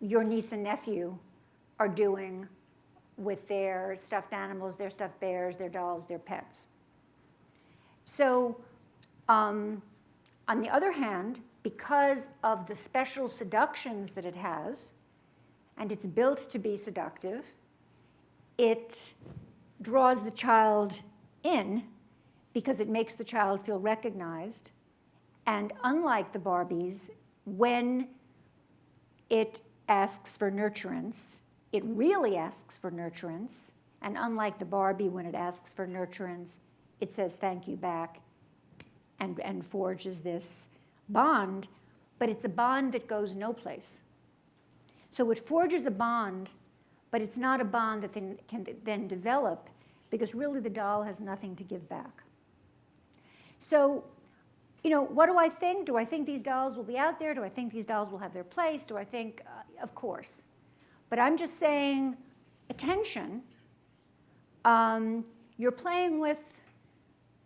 your niece and nephew are doing with their stuffed animals, their stuffed bears, their dolls, their pets. So on the other hand, because of the special seductions that it has, and it's built to be seductive, it draws the child in because it makes the child feel recognized. And unlike the Barbies, when it asks for nurturance, it really asks for nurturance. And unlike the Barbie, when it asks for nurturance, it says thank you back and forges this bond, but it's a bond that goes no place. So it forges a bond, but it's not a bond that can then develop, because really the doll has nothing to give back. So, what do I think? Do I think these dolls will be out there? Do I think these dolls will have their place? Do I think, of course. But I'm just saying, attention, you're playing with,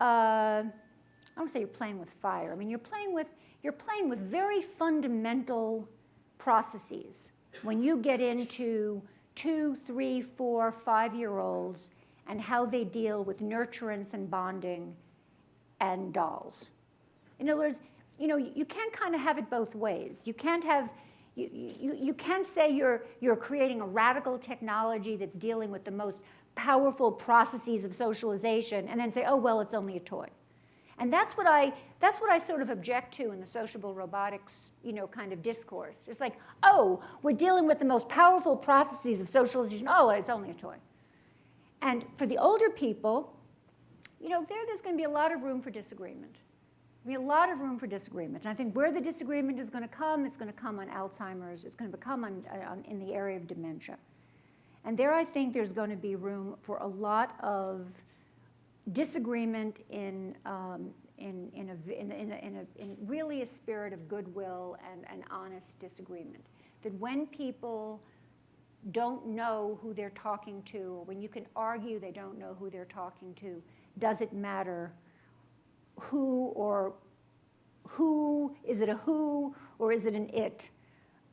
I don't want to say you're playing with fire. I mean, you're playing with very fundamental processes when you get into 2, 3, 4, 5-year-olds and how they deal with nurturance and bonding and dolls. In other words, you can't kind of have it both ways. You can't have, you can't say you're creating a radical technology that's dealing with the most powerful processes of socialization and then say, oh, well, it's only a toy. And that's what I sort of object to in the sociable robotics, kind of discourse. It's like, oh, we're dealing with the most powerful processes of socialization. Oh, it's only a toy. And for the older people, there's going to be a lot of room for disagreement. There'll be a lot of room for disagreement. And I think where the disagreement is going to come, it's going to come on Alzheimer's. It's going to come in the area of dementia. And there I think there's going to be room for a lot of disagreement in really a spirit of goodwill and honest disagreement. That when people don't know who they're talking to, or when you can argue they don't know who they're talking to, does it matter who, is it a who, or is it an it?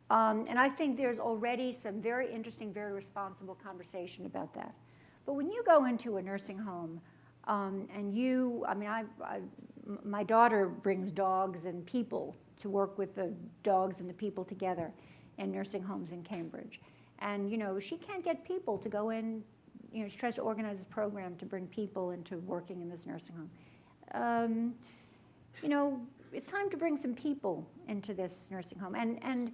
And I think there's already some very interesting, very responsible conversation about that. But when you go into a nursing home, my daughter brings dogs and people to work with the dogs and the people together in nursing homes in Cambridge. And, she can't get people to go in. She tries to organize this program to bring people into working in this nursing home. It's time to bring some people into this nursing home. And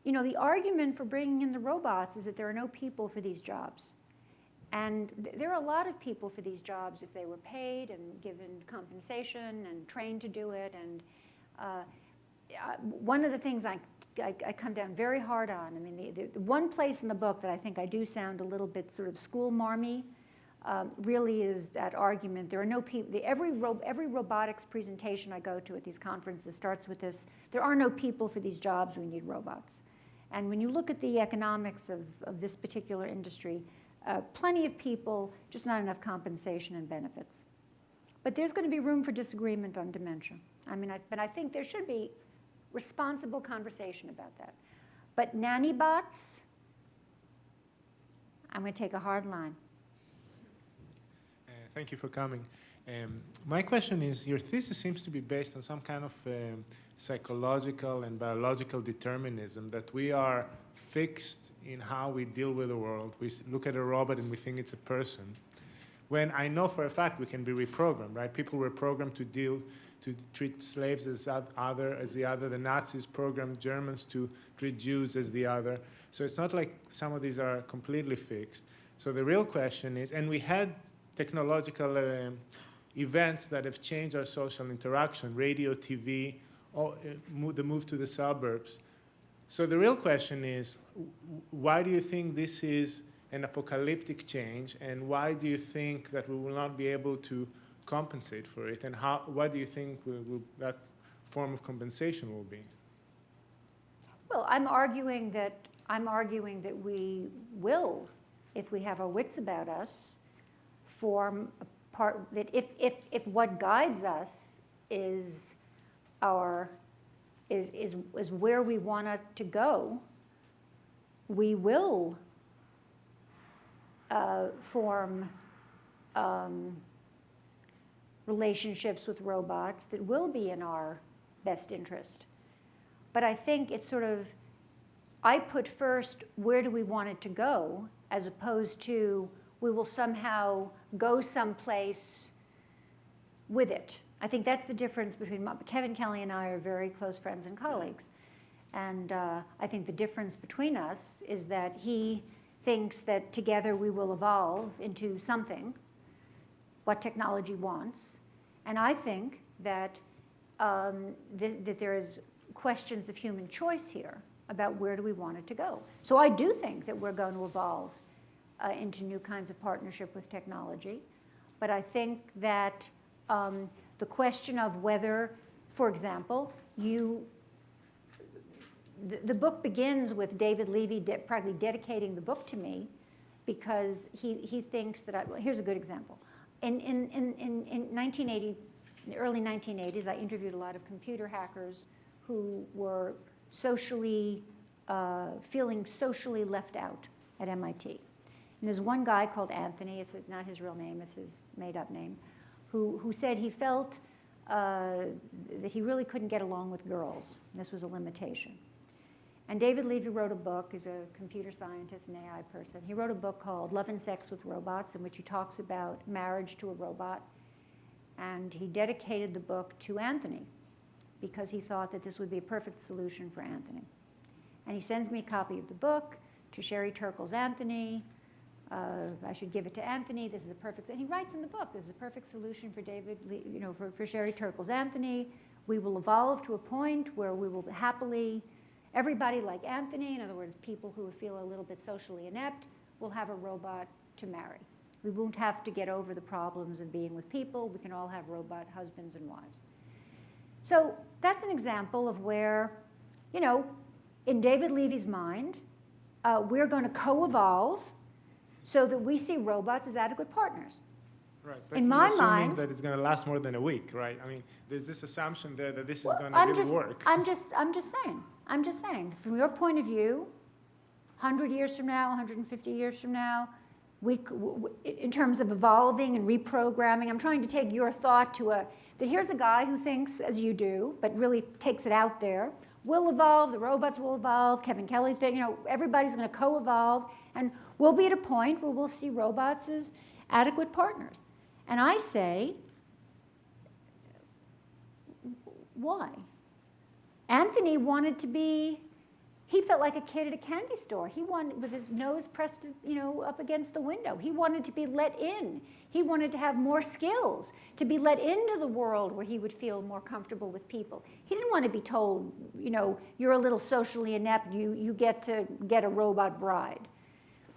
the argument for bringing in the robots is that there are no people for these jobs. And there are a lot of people for these jobs if they were paid and given compensation and trained to do it. And one of the things I come down very hard on, I mean, the one place in the book that I think I do sound a little bit sort of school marmy really is that argument. There are no people, every robotics presentation I go to at these conferences starts with this: there are no people for these jobs, we need robots. And when you look at the economics of this particular industry, plenty of people, just not enough compensation and benefits. But there's going to be room for disagreement on dementia. I mean, but I think there should be responsible conversation about that. But nanny bots, I'm going to take a hard line. Thank you for coming. My question is, your thesis seems to be based on some kind of psychological and biological determinism, that we are fixed in how we deal with the world. We look at a robot and we think it's a person. When I know for a fact we can be reprogrammed, right? People were programmed to treat slaves as the other. The Nazis programmed Germans to treat Jews as the other. So it's not like some of these are completely fixed. So the real question is, and we had technological events that have changed our social interaction, radio, TV, the move to the suburbs. So the real question is, why do you think this is an apocalyptic change, and why do you think that we will not be able to compensate for it, and what do you think that form of compensation will be? Well, I'm arguing that we will, if we have our wits about us, form a part that if what guides us is where we want it to go, we will form relationships with robots that will be in our best interest. But I think it's sort of, I put first, where do we want it to go, as opposed to we will somehow go someplace with it. I think that's the difference between, Kevin Kelly and I are very close friends and colleagues. And I think the difference between us is that he thinks that together we will evolve into something, what technology wants. And I think that, that there is questions of human choice here about where do we want it to go. So I do think that we're going to evolve into new kinds of partnership with technology. But I think that the question of whether, for example, the book begins with David Levy practically dedicating the book to me because he thinks that here's a good example. In 1980, in the early 1980s, I interviewed a lot of computer hackers who were feeling socially left out at MIT. And there's one guy called Anthony, it's not his real name, it's his made-up name, who said he felt that he really couldn't get along with girls. This was a limitation. And David Levy wrote a book, he's a computer scientist and AI person. He wrote a book called Love and Sex with Robots, in which he talks about marriage to a robot. And he dedicated the book to Anthony because he thought that this would be a perfect solution for Anthony. And he sends me a copy of the book to Sherry Turkle's Anthony. I should give it to Anthony. This is a perfect, and he writes in the book, this is a perfect solution for David, for Sherry Turkle's Anthony. We will evolve to a point where we will happily, everybody like Anthony, in other words, people who feel a little bit socially inept, will have a robot to marry. We won't have to get over the problems of being with people. We can all have robot husbands and wives. So that's an example of where, in David Levy's mind, we're going to co-evolve so that we see robots as adequate partners. Right, but in my assuming mind, that it's going to last more than a week, right? I mean, there's this assumption there that this is going to really work. I'm just saying, from your point of view, 100 years from now, 150 years from now, in terms of evolving and reprogramming, I'm trying to take your thought to that here's a guy who thinks as you do, but really takes it out there. We'll evolve, the robots will evolve, Kevin Kelly said, everybody's going to co-evolve, and we'll be at a point where we'll see robots as adequate partners. And I say, why? Anthony wanted to be He felt like a kid at a candy store. He wanted, with his nose pressed, up against the window. He wanted to be let in. He wanted to have more skills, to be let into the world where he would feel more comfortable with people. He didn't want to be told, you're a little socially inept, you get to get a robot bride.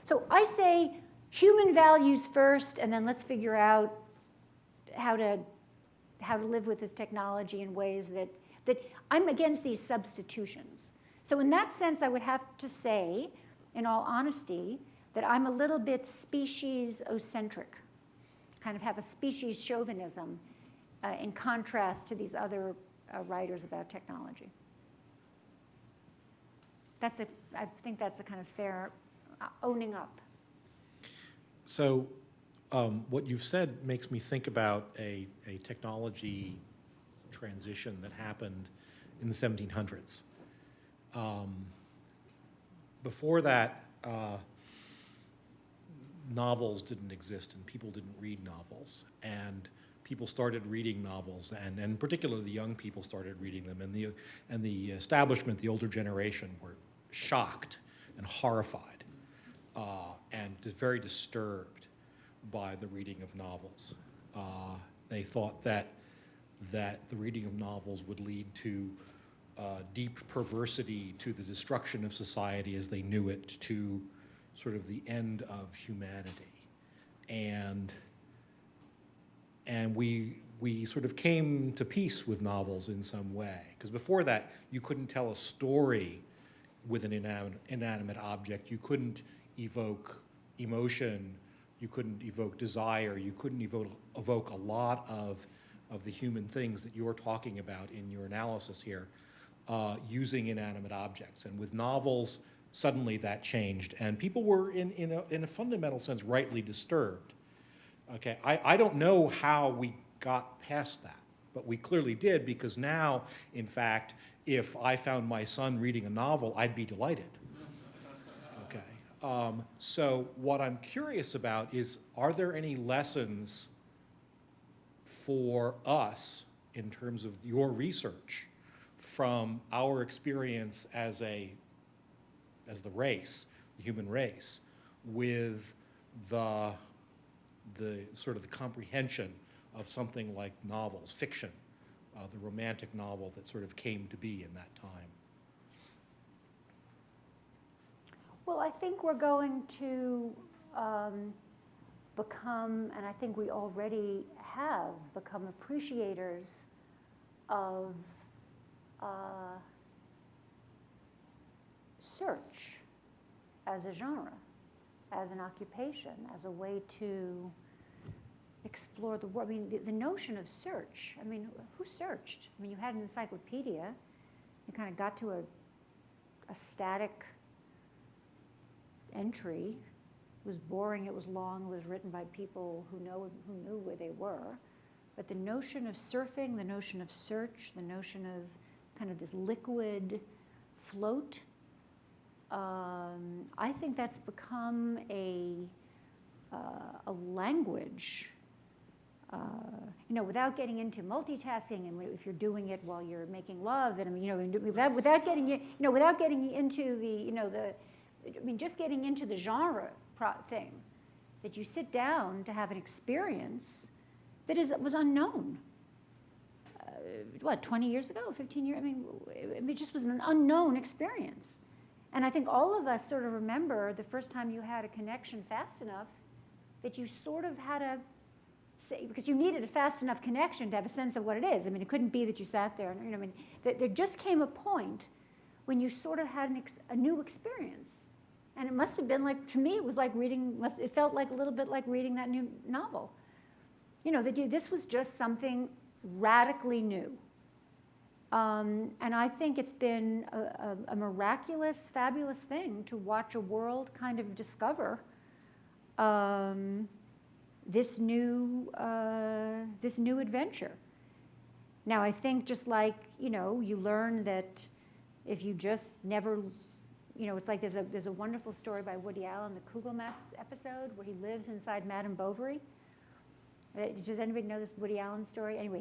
So I say human values first, and then let's figure out how to live with this technology in ways that I'm against these substitutions. So in that sense, I would have to say, in all honesty, that I'm a little bit species-ocentric, kind of have a species chauvinism in contrast to these other writers about technology. I think that's the kind of fair owning up. So what you've said makes me think about a technology transition that happened in the 1700s. Before that, novels didn't exist and people didn't read novels. And people started reading novels, and particularly the young people started reading them. And the establishment, the older generation, were shocked and horrified and very disturbed by the reading of novels. They thought that the reading of novels would lead to deep perversity, to the destruction of society as they knew it, to sort of the end of humanity. And we sort of came to peace with novels in some way. Because before that, you couldn't tell a story with an inanimate object. You couldn't evoke emotion. You couldn't evoke desire. You couldn't evoke a lot of the human things that you're talking about in your analysis here using inanimate objects. And with novels, suddenly that changed. And people were, in a fundamental sense, rightly disturbed. Okay, I don't know how we got past that, but we clearly did, because now, in fact, if I found my son reading a novel, I'd be delighted. Okay, so what I'm curious about is, are there any lessons for us in terms of your research from our experience as the race, the human race, with the sort of the comprehension of something like novels, fiction, the romantic novel that sort of came to be in that time? Well, I think we're going to become, and I think we already have become, appreciators of search as a genre, as an occupation, as a way to explore the world. I mean, the notion of search, I mean, who searched? I mean, you had an encyclopedia, you kind of got to a static entry. It was boring, it was long, it was written by people who knew where they were. But the notion of surfing, the notion of search, the notion of kind of this liquid float, I think that's become a language, without getting into multitasking, and if you're doing it while you're making love, and I mean, without getting into just getting into the genre thing, that you sit down to have an experience that was unknown. 20 years ago, 15 years? I mean, it just was an unknown experience. And I think all of us sort of remember the first time you had a connection fast enough that you sort of had to say, because you needed a fast enough connection to have a sense of what it is. I mean, it couldn't be that you sat there and, there just came a point when you sort of had a new experience. And it must have been like, to me, it was like it felt like a little bit like reading that new novel. This was just something radically new. And I think it's been a miraculous, fabulous thing to watch a world kind of discover this new adventure. Now, I think just like, you learn that if you just never, it's like there's a wonderful story by Woody Allen, the Kugelmass episode, where he lives inside Madame Bovary. Does anybody know this Woody Allen story? Anyway,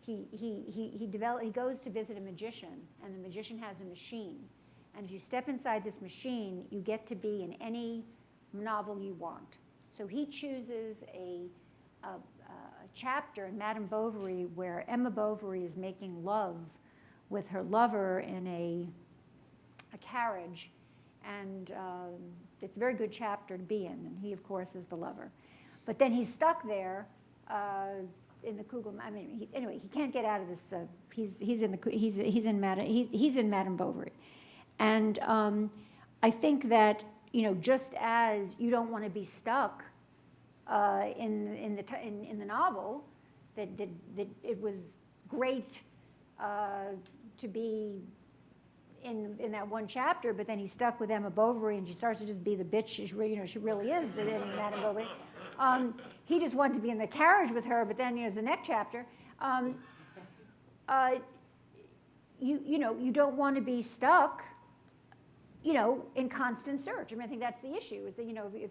he goes to visit a magician, and the magician has a machine, And if you step inside this machine, you get to be in any novel you want. So he chooses a chapter in Madame Bovary where Emma Bovary is making love with her lover in a carriage. And it's a very good chapter to be in. And he, of course, is the lover. But then he's stuck there in the Kugel. I mean, anyway, he can't get out of this. He's in Madame Bovary. And I think that, just as you don't want to be stuck in the novel, that it was great to be in that one chapter, but then he's stuck with Emma Bovary, and she starts to just be the bitch she really is in Madame Bovary. He just wanted to be in the carriage with her, but then the next chapter, you don't want to be stuck, in constant search. I mean, I think that's the issue, is that,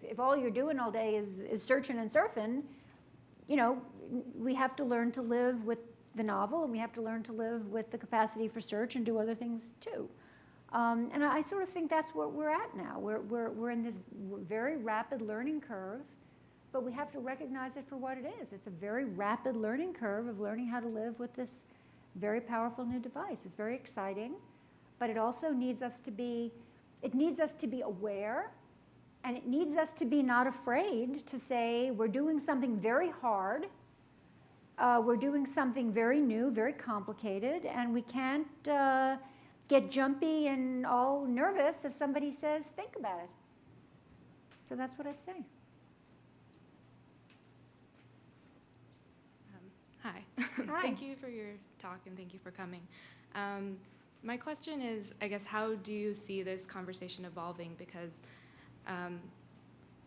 if all you're doing all day is searching and surfing, we have to learn to live with the novel, and we have to learn to live with the capacity for search and do other things too. And I sort of think that's what we're at now. We're in this very rapid learning curve, but we have to recognize it for what it is. It's a very rapid learning curve of learning how to live with this very powerful new device. It's very exciting, but it also needs us to be aware, and it needs us to be not afraid to say we're doing something very hard, we're doing something very new, very complicated, and we can't get jumpy and all nervous if somebody says, think about it. So that's what I'd say. Hi. Hi. Thank you for your talk, and thank you for coming. My question is, I guess, how do you see this conversation evolving? Because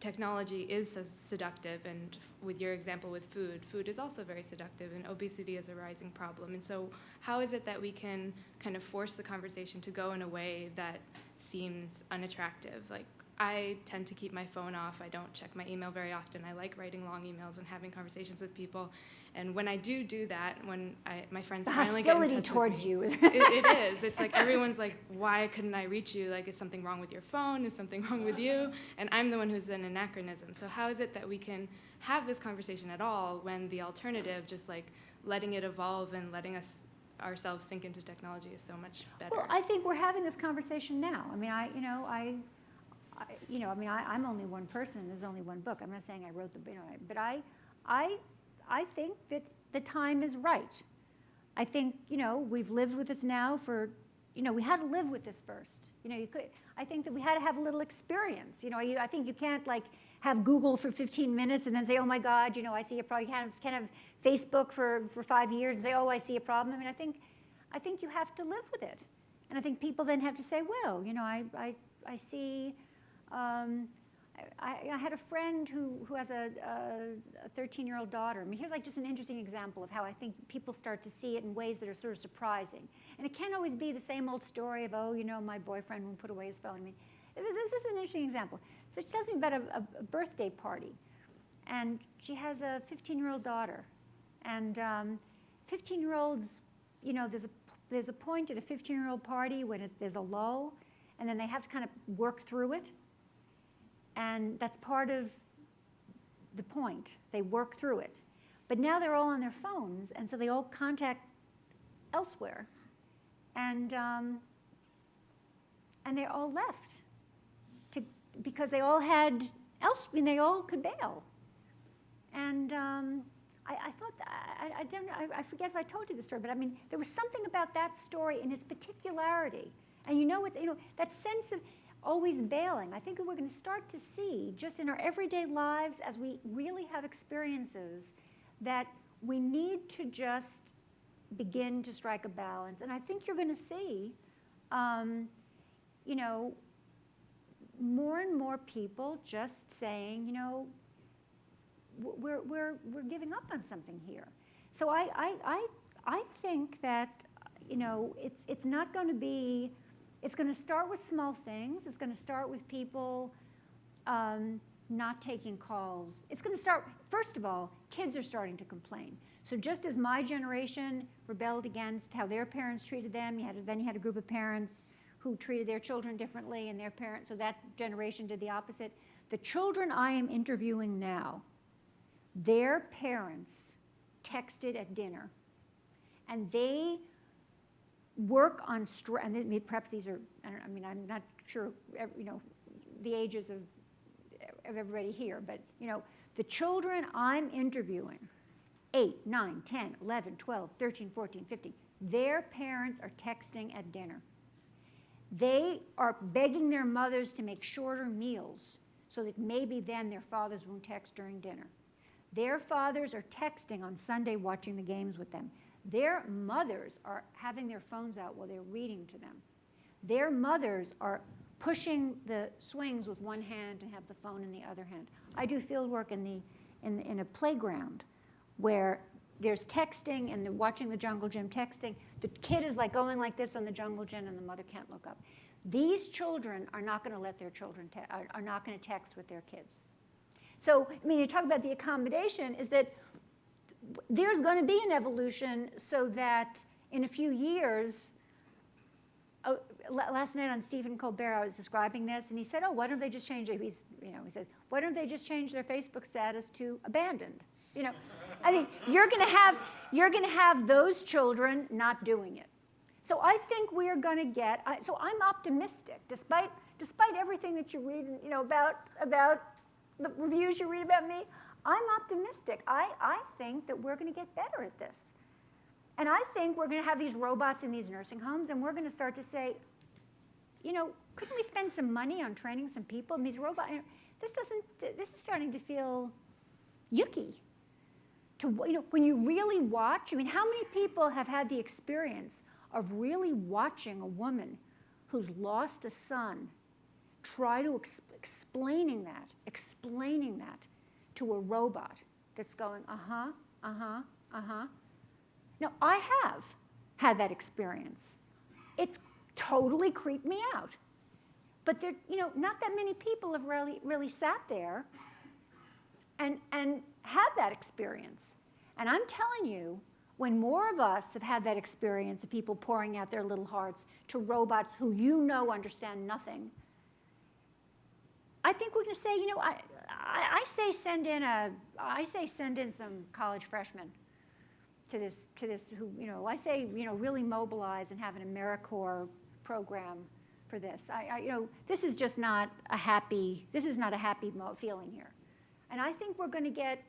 technology is so seductive, and with your example with food is also very seductive, and obesity is a rising problem. And so how is it that we can kind of force the conversation to go in a way that seems unattractive? Like, I tend to keep my phone off. I don't check my email very often. I like writing long emails and having conversations with people. And when I do that, when my friends finally get in touch with me, hostility towards you. it is. It's like everyone's like, why couldn't I reach you? Like, is something wrong with your phone? Is something wrong with you? And I'm the one who's an anachronism. So how is it that we can have this conversation at all when the alternative, just like letting it evolve and letting ourselves sink into technology, is so much better? Well, I think we're having this conversation now. I mean, I'm only one person, and there's only one book. I'm not saying I wrote the, but I think that the time is right. I think, we've lived with this now for, we had to live with this first. I think that we had to have a little experience. I think you can't have Google for 15 minutes and then say, oh my God, I see a problem. You can't have Facebook for 5 years and say, oh, I see a problem. I mean, I think you have to live with it. And I think people then have to say, well, I see, I had a friend who has a 13-year-old daughter. I mean, here's just an interesting example of how I think people start to see it in ways that are sort of surprising. And it can't always be the same old story of, oh, my boyfriend won't put away his phone. I mean, this is an interesting example. So she tells me about a birthday party. And she has a 15-year-old daughter. And 15-year-olds, there's a point at a 15-year-old party when there's a lull, and then they have to kind of work through it. And that's part of the point. They work through it. But now they're all on their phones, and so they all contact elsewhere. And they all left because they all had they all could bail. And I thought, I forget if I told you the story, but I mean, there was something about that story in its particularity. And that sense of always bailing. I think that we're going to start to see, just in our everyday lives, as we really have experiences, that we need to just begin to strike a balance. And I think you're going to see, more and more people just saying, we're giving up on something here. So I think that, it's not going to be. It's going to start with small things. It's going to start with people not taking calls. It's going to start, first of all, kids are starting to complain. So just as my generation rebelled against how their parents treated them, you had a group of parents who treated their children differently and their parents, so that generation did the opposite. The children I am interviewing now, their parents texted at dinner, and they work on, and perhaps these are, I mean, I'm not sure, you know, the ages of everybody here, but, you know, the children I'm interviewing, 8, 9, 10, 11, 12, 13, 14, 15, their parents are texting at dinner. They are begging their mothers to make shorter meals so that maybe then their fathers won't text during dinner. Their fathers are texting on Sunday, watching the games with them. Their mothers are having their phones out while they're reading to them. Their mothers are pushing the swings with one hand and have the phone in the other hand. I do field work in a playground where there's texting and they're watching the jungle gym texting. The kid is like going like this on the jungle gym and the mother can't look up. These children are not going to let their children, are not going to text with their kids. So, I mean, you talk about the accommodation, is that there's going to be an evolution so that in a few years, last night on Stephen Colbert, I was describing this, and he said, "Oh, why don't they just change it?" He says, "Why don't they just change their Facebook status to abandoned?" You know, I mean, you're going to have those children not doing it. So I think we are going to get. So I'm optimistic, despite everything that you read, you know, about the reviews you read about me. I'm optimistic. I think that we're going to get better at this. And I think we're going to have these robots in these nursing homes, and we're going to start to say, you know, couldn't we spend some money on training some people? And these robots, you know, this is starting to feel yucky. You know, when you really watch, I mean, how many people have had the experience of really watching a woman who's lost a son try to explaining that to a robot that's going, uh-huh, uh-huh, uh-huh. Now, I have had that experience. It's totally creeped me out. But there, you know, not that many people have really sat there and had that experience. And I'm telling you, when more of us have had that experience of people pouring out their little hearts to robots who you know understand nothing, I think we're going to say, you know, I say send in some college freshmen to this who, you know, I say, you know, really mobilize and have an AmeriCorps program for this. You know, this is just not a happy feeling here. And I think we're going to get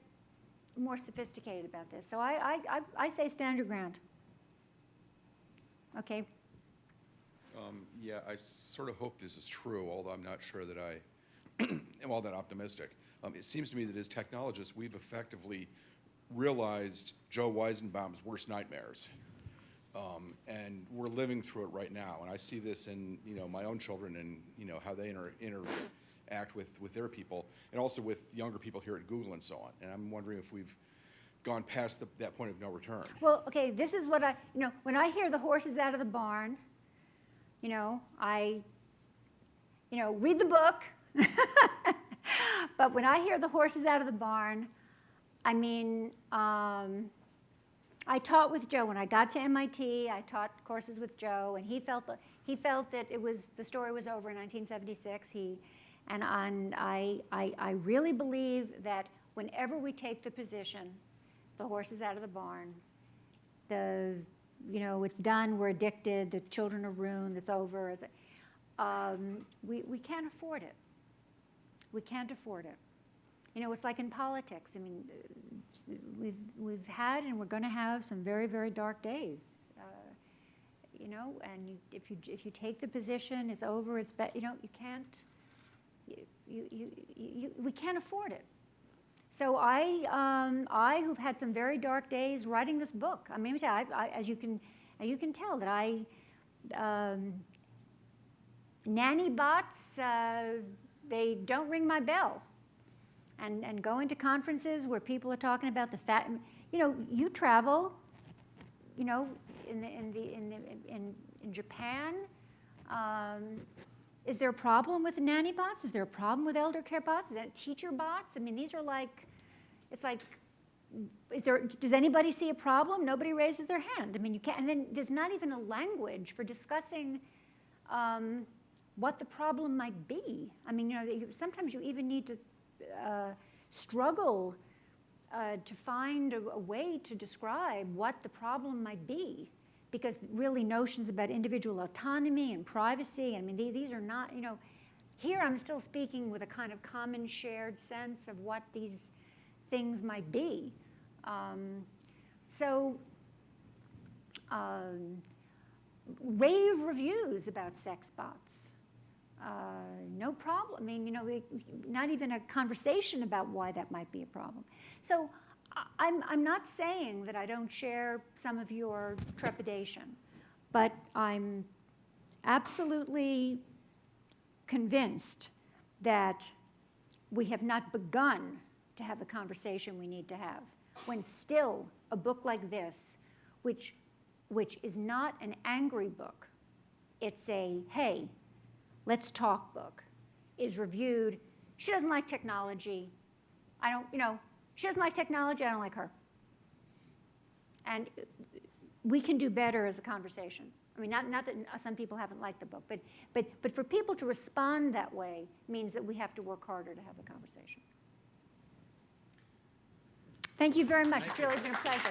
more sophisticated about this. So I say stand your ground. Okay. Yeah, I sort of hope this is true, although I'm not sure that I am all that optimistic. It seems to me that as technologists, we've effectively realized Joe Weizenbaum's worst nightmares. And we're living through it right now. And I see this in, you know, my own children and, you know, how they interact with their people, and also with younger people here at Google and so on. And I'm wondering if we've gone past that point of no return. Well, okay, this is what you know, when I hear the horses out of the barn, you know, I read the book. But when I hear the horses out of the barn, I mean, I taught with Joe. When I got to MIT, I taught courses with Joe, and he felt that the story was over in 1976. I really believe that whenever we take the position, the horse is out of the barn, you know, it's done, we're addicted, the children are ruined, it's over. We can't afford it. We can't afford it. You know, it's like in politics. I mean, we've had and we're going to have some very, very dark days. You know, and if you take the position, it's over. It's you know, you can't. We can't afford it. So I who've had some very dark days writing this book. I mean, as you can tell that nanny bots. They don't ring my bell. And going to conferences where people are talking about the fact, you know, you travel, you know, in Japan. Is there a problem with nanny bots? Is there a problem with elder care bots? Is that teacher bots? I mean, these are like, it's like, does anybody see a problem? Nobody raises their hand. I mean, you can't, and then there's not even a language for discussing what the problem might be. I mean, sometimes you even need to struggle to find a way to describe what the problem might be, because really notions about individual autonomy and privacy, I mean, these are not, here I'm still speaking with a kind of common shared sense of what these things might be. Rave reviews about sex bots. No problem. I mean, not even a conversation about why that might be a problem. So I'm not saying that I don't share some of your trepidation, but I'm absolutely convinced that we have not begun to have the conversation we need to have, when still a book like this, which is not an angry book, it's a, hey, let's talk book, is reviewed. She doesn't like technology. She doesn't like technology, I don't like her. And we can do better as a conversation. I mean, not that some people haven't liked the book, but for people to respond that way means that we have to work harder to have the conversation. Thank you very much. It's really been a pleasure.